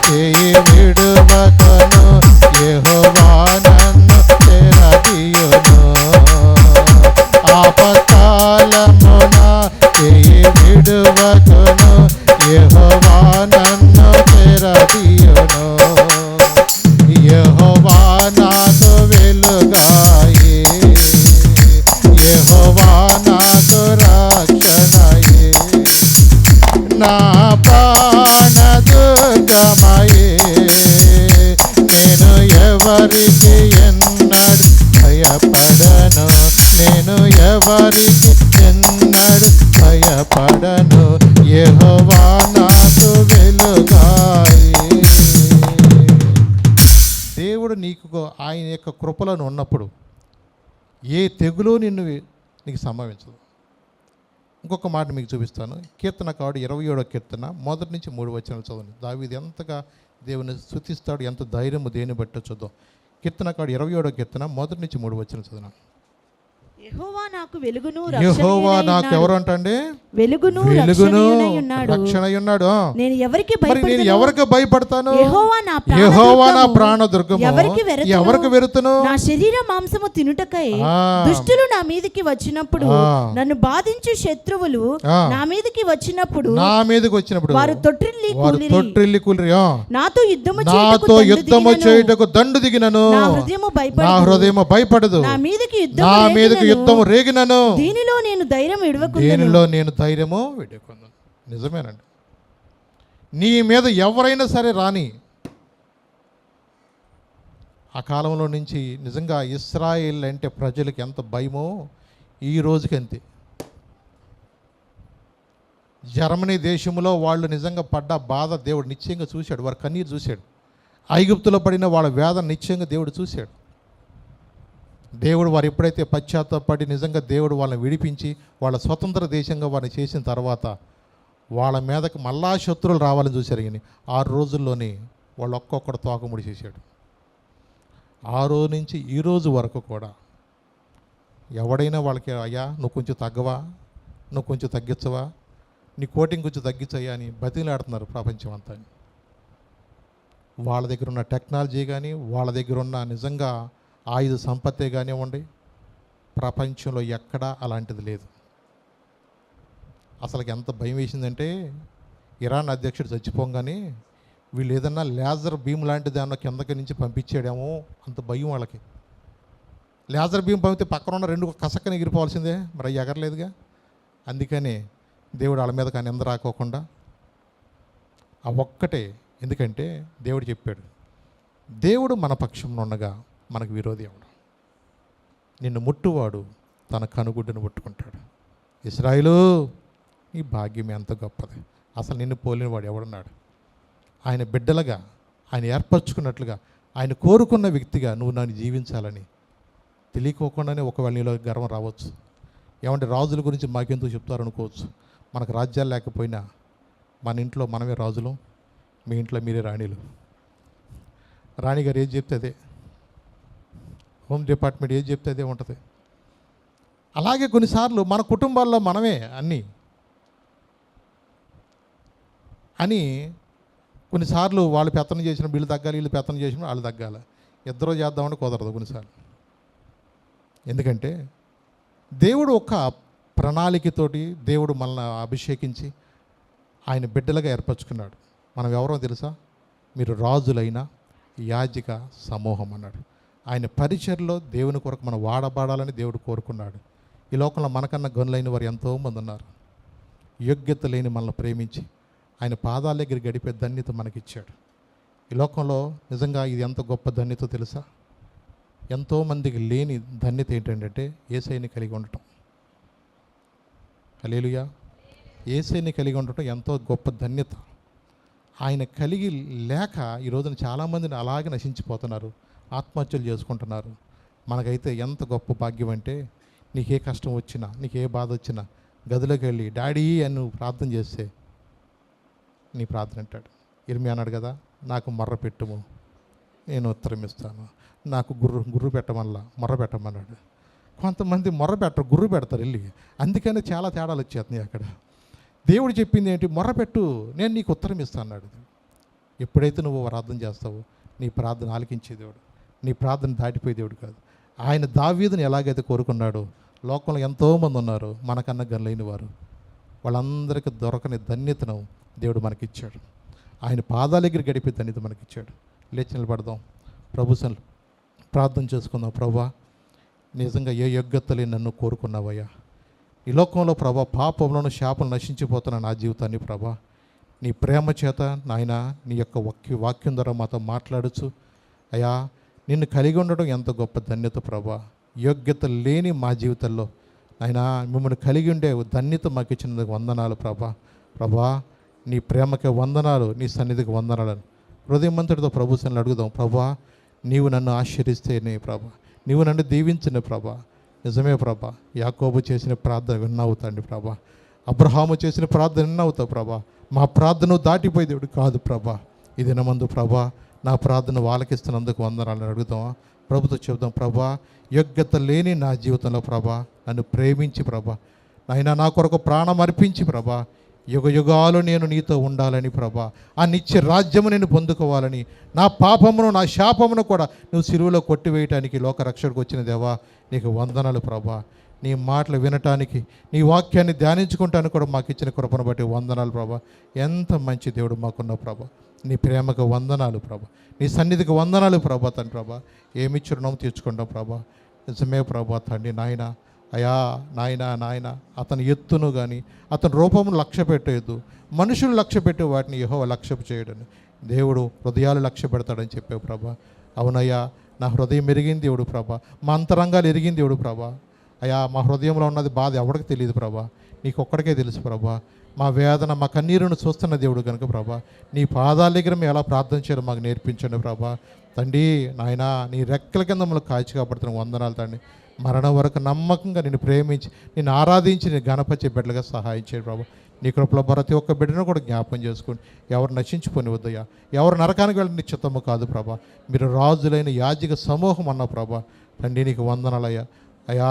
చేయి విడువకను, యెహోవా నన్ను చేరదీయును, ఆపత్కాలమున చేయి విడువకను, యొక్క కృపలను ఉన్నప్పుడు ఏ తెగులు నీకు సంభవించదు. ఇంకొక మాట మీకు చూపిస్తాను. కీర్తనకారుడు 27వ కీర్తన 1 నుంచి 3 వచనాలు చదవండి. దావీదు ఎంతగా దేవుని స్తుతిస్తాడు, ఎంత ధైర్యము దేని బట్టో చూద్దాం. కీర్తనకారుడు 27వ కీర్తన 1 నుంచి 3 వచనాలు చదవండి. యెహోవా నాకు వెలుగును యెహోవా నాకు ఎవరు అంటండి? వెలుగును రక్షణై ఉన్నాడు. నేను ఎవరికి భయపడతాను? యెహోవా నా ప్రాణదుర్గము. ఎవరికి వెరుతును? నా శరీర మాంసము తినుటకై దుష్టులు నా మీదకి వచ్చినప్పుడు, నన్ను బాధించు శత్రువులు నా మీదకి వచ్చినప్పుడు వారు తొట్టిల్లి కూలిరి. నాతో యుద్ధము చేయుటకు దండు దిగినను. నా హృదయము భయపడదు. నా మీదకి యుద్ధము రేగినను. దీనిలో నేను ధైర్యము విడుకొందును. నిజమేనండి. నీ మీద ఎవరైనా సరే రాని, ఆ కాలంలో నుంచి నిజంగా ఇశ్రాయేల్ అంటే ప్రజలకు ఎంత భయమో ఈ రోజుకి అంతే. జర్మనీ దేశంలో వాళ్ళు నిజంగా పడ్డ బాధ దేవుడు నిశ్చయంగా చూశాడు. వారి కన్నీరు చూశాడు. ఐగుప్తులో పడిన వాళ్ళ వేదన నిశ్చయంగా దేవుడు చూశాడు. దేవుడు వారు ఎప్పుడైతే పశ్చాత్తాపడి నిజంగా దేవుడు వాళ్ళని విడిపించి వాళ్ళ స్వతంత్ర దేశంగా వారిని చేసిన తర్వాత వాళ్ళ మీదకి మళ్ళా శత్రువులు రావాలని చూశారు. కానీ 6 రోజుల్లోనే వాళ్ళు ఒక్కొక్కడు తోకముడి చేశాడు. ఆ రోజు నుంచి ఈ రోజు వరకు కూడా ఎవడైనా వాళ్ళకి, అయ్యా నువ్వు కొంచెం తగ్గవా, నువ్వు కొంచెం తగ్గించవా, నీ కోటింగ్ కొంచెం తగ్గించయ్యా అని బతిలాడుతున్నారు ప్రపంచం అంతా. వాళ్ళ దగ్గర ఉన్న టెక్నాలజీ కానీ, వాళ్ళ దగ్గర ఉన్న నిజంగా ఆయుధ సంపత్తే కానివ్వండి, ప్రపంచంలో ఎక్కడా అలాంటిది లేదు. అసలుకి ఎంత భయం వేసిందంటే, ఇరాన్ అధ్యక్షుడు చచ్చిపోగానే వీళ్ళు ఏదన్నా లేజర్ బీమ్ లాంటిది అన్న కిందకి నుంచి పంపించాడేమో అంత భయం వాళ్ళకి. లేజర్ బీమ్ పంపితే పక్కన ఉన్న 2 కసక్కని ఎగిరిపోవాల్సిందే, మరి అవి ఎగరలేదుగా. అందుకని దేవుడు వాళ్ళ మీద కానీ నింద రాకోకుండా ఆ ఒక్కటే. ఎందుకంటే దేవుడు చెప్పాడు, దేవుడు మన పక్షంలో ఉండగా మనకు విరోధి ఎవడు? నిన్ను ముట్టువాడు తన కనుగుడ్డును ముట్టుకుంటాడు. ఇశ్రాయేలు, నీ భాగ్యం ఎంత గొప్పది. అసలు నిన్ను పోలిన వాడు ఎవడున్నాడు? ఆయన బిడ్డలుగా, ఆయన ఏర్పరచుకున్నట్లుగా, ఆయన కోరుకున్న వ్యక్తిగా నువ్వు నన్ను జీవించాలని తెలియకోకుండానే ఒకవేళ నీలో గర్వం రావచ్చు. ఏమంటే రాజుల గురించి మాకెందుకు చెప్తారు అనుకోవచ్చు. మనకు రాజ్యాలు లేకపోయినా మన ఇంట్లో మనమే రాజులు, మీ ఇంట్లో మీరే రాణిలు. రాణిగారు ఏది చెప్తే అదే, హోమ్ డిపార్ట్మెంట్ ఏది చెప్తే అదే ఉంటుంది. అలాగే కొన్నిసార్లు మన కుటుంబాల్లో మనమే అన్నీ అని కొన్నిసార్లు వాళ్ళు పెత్తనం చేసిన వీళ్ళు తగ్గాలి, వీళ్ళు పెత్తనం చేసిన వాళ్ళు తగ్గాలి. ఇద్దరూ చేద్దామని కుదరదు కొన్నిసార్లు. ఎందుకంటే దేవుడు ఒక ప్రణాళికతోటి దేవుడు మనల్ని అభిషేకించి ఆయన బిడ్డలుగా ఏర్పరచుకున్నాడు. మనం ఎవరో తెలుసా? మీరు రాజులైన యాజక సమూహం అన్నాడు. ఆయన పరిచర్లో దేవుని కొరకు మనం వాడబడాలని దేవుడు కోరుకున్నాడు. ఈ లోకంలో మనకన్నా గనులైన వారు ఎంతోమంది ఉన్నారు. యోగ్యత లేని మనల్ని ప్రేమించి ఆయన పాదాల దగ్గర గడిపే ధన్యత మనకిచ్చాడు. ఈ లోకంలో నిజంగా ఇది ఎంత గొప్ప ధన్యత తెలుసా? ఎంతోమందికి లేని ధన్యత ఏంటంటే యేసయ్యని కలిగి ఉండటం. హల్లెలూయా. యేసయ్యని కలిగి ఉండటం ఎంతో గొప్ప ధన్యత. ఆయన కలిగి లేక ఈ రోజున చాలామందిని అలాగే నశించిపోతున్నారు, ఆత్మహత్యలు చేసుకుంటున్నారు. మనకైతే ఎంత గొప్ప భాగ్యం అంటే, నీకే కష్టం వచ్చినా, నీకే బాధ వచ్చినా గదిలోకి వెళ్ళి డాడీ అని నువ్వు ప్రార్థన చేస్తే నీ ప్రార్థన అంటాడు. ఇర్మియా అన్నాడు కదా, నాకు మొర్ర పెట్టుము నేను ఉత్తరం ఇస్తాను. నాకు గుర్రు పెట్టమల్లా మొర్ర పెట్టమన్నాడు. కొంతమంది మొర్ర పెట్టరు, గుర్రు పెడతారు వెళ్ళి. అందుకని చాలా తేడాలు వచ్చేస్తున్నాయి అక్కడ. దేవుడు చెప్పింది ఏంటి? మొర్ర పెట్టు, నేను నీకు ఉత్తరం ఇస్తాను అన్నాడు. ఎప్పుడైతే నువ్వు ప్రార్థన చేస్తావో నీ ప్రార్థన ఆలకించే దేవుడు, నీ ప్రార్థన దాటిపోయే దేవుడు కాదు. ఆయన దావీదుని ఎలాగైతే కోరుకున్నాడో, లోకంలో ఎంతోమంది ఉన్నారు మనకన్నా గనులైన వారు, వాళ్ళందరికీ దొరకని ధన్యతను దేవుడు మనకిచ్చాడు. ఆయన పాదాల దగ్గర గడిపే ధన్యత మనకిచ్చాడు. లేచి నిలబడదాం, ప్రభు ప్రార్థన చేసుకుందాం. ప్రభా, నిజంగా ఏ యోగ్యత లేని నన్ను కోరుకున్నావయ్యా. ఈ లోకంలో ప్రభా పాపంలోను శాపం నశించిపోతున్న నా జీవితాన్ని ప్రభా నీ ప్రేమ చేత నాయన నీ యొక్క వాక్యం ద్వారా మాతో మాట్లాడచ్చు అయ్యా. నిన్ను కలిగి ఉండడం ఎంత గొప్ప ధన్యత ప్రభా. యోగ్యత లేని మా జీవితంలో నాయన మిమ్మల్ని కలిగి ఉండే ధన్యత మాకు ఇచ్చినందుకు వందనాలు ప్రభా. ప్రభా నీ ప్రేమకి వందనాలు, నీ సన్నిధికి వందనాలు. హృదయమంతటితో ప్రభు సన్నిధిలో అడుగుదాం. ప్రభా నీవు నన్ను ఆశీర్వదిస్తేనే ప్రభా, నీవు నన్ను దీవించిన ప్రభా. నిజమే ప్రభా, యాకోబు చేసిన ప్రార్థన విన్నావు తండ్రి ప్రభా, అబ్రహాము చేసిన ప్రార్థన విన్నావుతావు ప్రభా. మా ప్రార్థన దాటిపోయి దేవుడు కాదు ప్రభా. ఈ దినమందు ప్రభా నా ప్రార్థన వాళ్ళకిస్తున్నందుకు వందనాలని అడుగుతామా? ప్రభుతో చెబుతాం, ప్రభా యోగ్యత లేని నా జీవితంలో ప్రభా నన్ను ప్రేమించి ప్రభా, నాయనా నా కొరకు ప్రాణం అర్పించి ప్రభా, యుగ యుగాలు నేను నీతో ఉండాలని ప్రభా, ఆ నిత్య రాజ్యము నేను పొందుకోవాలని, నా పాపమును నా శాపమును కూడా నువ్వు సిలువలో కొట్టివేయటానికి లోకరక్షకుడికి వచ్చిన దేవా నీకు వందనాలు ప్రభా. నీ మాటలు వినటానికి, నీ వాక్యాన్ని ధ్యానించుకుంటానికి కూడా మాకు ఇచ్చిన కృపను బట్టి వందనాలు ప్రభా. ఎంత మంచి దేవుడు మాకున్న ప్రభా. నీ ప్రేమకు వందనాలు ప్రభా, నీ సన్నిధికి వందనాలు ప్రభా. తండ్రి ప్రభా ఏమిచ్చి రుణం తీర్చుకుంటాం ప్రభా. నిజమే ప్రభా తండ్రి నాయన, అయా నాయన అతని ఎత్తును కానీ అతని రూపమును లక్ష్య పెట్టేయద్దు, మనుషులు లక్ష్య పెట్టి వాటిని యెహోవా లక్ష్య చేయడని దేవుడు హృదయాలు లక్ష్య పెడతాడని చెప్పావు ప్రభా. అవునయ్యా, నా హృదయం ఎరిగింది దేవుడు ప్రభా, మా అంతరంగాలు ఎరిగింది దేవుడు ప్రభా. అయ్యా మా హృదయంలో ఉన్నది బాధ ఎవరికి తెలియదు ప్రభా, నీకు ఒక్కడికే తెలుసు ప్రభా. మా వేదన మా కన్నీరును చూస్తున్న దేవుడు కనుక ప్రభా, నీ పాదాల దగ్గర మేము ఎలా ప్రార్థన చేయాలో మాకు నేర్పించండి ప్రభా. తండ్రి నాయనా, నీ రెక్కల కింద మమ్మల్ని కాచి కాపాడుతున్న వందనాలు తండ్రి. మరణం వరకు నమ్మకంగా నిన్ను ప్రేమించి నిన్ను ఆరాధించి నేను గణపరిచే బిడ్డలుగా సహాయం చేయండి ప్రభా. నీ కృపలో ప్రతి ఒక్క బిడ్డను కూడా జ్ఞాపం చేసుకోండి. ఎవరు నశించిపోని వద్దయ్యా, ఎవరు నరకానికి వెళ్ళి నీ చిత్తము కాదు ప్రభా. మీరు రాజులైన యాజక సమూహం అన్న ప్రభా. తండ్రి నీకు వందనాలయ్యా. అయ్యా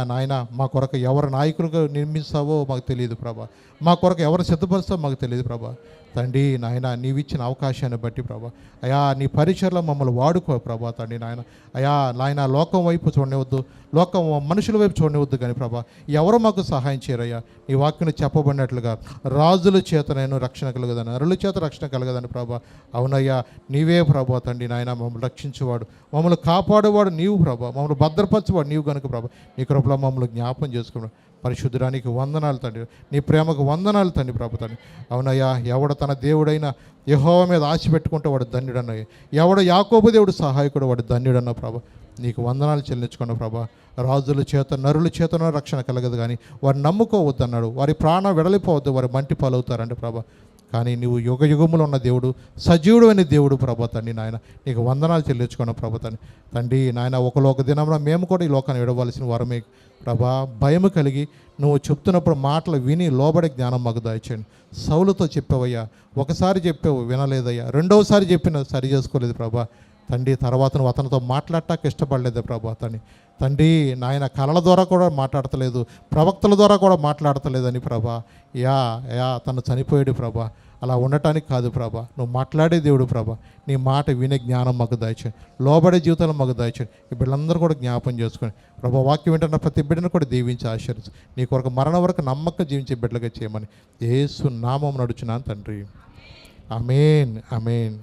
నాయన మా కొరకు ఎవరు నాయకులుగా నిర్మిస్తావో మాకు తెలియదు ప్రభా, మా కొరకు ఎవరు సిద్ధపరుస్తావో మాకు తెలియదు ప్రభా. తండ్రి నాయన నీవిచ్చిన అవకాశాన్ని బట్టి ప్రభా, అయా నీ పరిచయలో మమ్మల్ని వాడుకో ప్రభా. తండ్రి నాయన, అయా నాయన లోకం వైపు చూడనివద్దు, లోకం మనుషుల వైపు చూడనివద్దు కానీ ప్రభా, ఎవరు మాకు సహాయం చేయరయ్యా. నీ వాక్యం చెప్పబడినట్లుగా రాజుల చేత నేను రక్షణ కలగదని, నరుల చేత రక్షణ కలగదని ప్రభా. అవునయ్యా, నీవే ప్రభా. తండ్రి నాయన మమ్మల్ని రక్షించేవాడు, మమ్మల్ని కాపాడేవాడు నీవు ప్రభా, మమ్మల్ని భద్రపరచేవాడు నీవు కనుక ప్రభా. నీ కృపలో మమ్మల్ని జ్ఞాపం చేసుకున్నాడు. పరిశుద్ధుడానికి వందనాలు తండ్రి, నీ ప్రేమకు వందనాలు తండ్రి ప్రభు తండ్రి. అవునయ్యా, ఎవడు తన దేవుడైన యెహోవా మీద ఆశ పెట్టుకుంటే వాడు ధన్యుడన్నయ్య, ఎవడు యాకోబు దేవుడు సహాయకుడు వాడు ధన్యుడన్న ప్రభా. నీకు వందనాలు చెల్లించుకున్న ప్రభా. రాజుల చేత నరుల చేతనో రక్షణ కలగదు కానీ వారు నమ్ముకోవద్దన్నాడు, వారి ప్రాణం వెడలిపోవద్దు, వారి మంటి పాలవుతారంటే ప్రభా. కానీ నువ్వు యుగ యుగములో ఉన్న దేవుడు, సజీవుడు అనే దేవుడు ప్రభా తండ్రి నాయన. నీకు వందనాలు చెల్లించుకున్న ప్రభా తండ్రి. తండ్రి నాయన, ఒక దినంలో మేము కూడా ఈ లోకాన్ని విడవలసిన వారమే ప్రభా. భయము కలిగి నువ్వు చెప్తున్నప్పుడు మాటలు విని లోబడే జ్ఞానం మాకు దయచేయండి. సౌలుతో చెప్పావయ్యా, ఒకసారి చెప్పావు వినలేదయ్యా, రెండవసారి చెప్పిన సరి చేసుకోలేదు ప్రభా. తండ్రి తర్వాత నువ్వు అతనితో మాట్లాడటానికి ఇష్టపడలేదు ప్రభా. తండ్రి నాయన, కళల ద్వారా కూడా మాట్లాడతలేదు, ప్రవక్తల ద్వారా కూడా మాట్లాడతలేదని ప్రభా. యా తను చనిపోయాడు ప్రభా. అలా ఉండటానికి కాదు ప్రభా, నువ్వు మాట్లాడే దేవుడు ప్రభా. నీ మాట వినే జ్ఞానం మాకు దయచేయండి, లోబడే జీవితంలో మాకు దయచేయండి. ఈ బిడ్డలందరూ కూడా జ్ఞాపం చేసుకొని ప్రభా, వాక్యం వింటున్న ప్రతి బిడ్డను కూడా దీవించి ఆశీర్వదించు. నీ కొరకు మరణం వరకు నమ్మకం జీవించే బిడ్డలుగా చేయమని యేసు నామం నడుచున్నాను తండ్రి. ఆమేన్ ఆమేన్.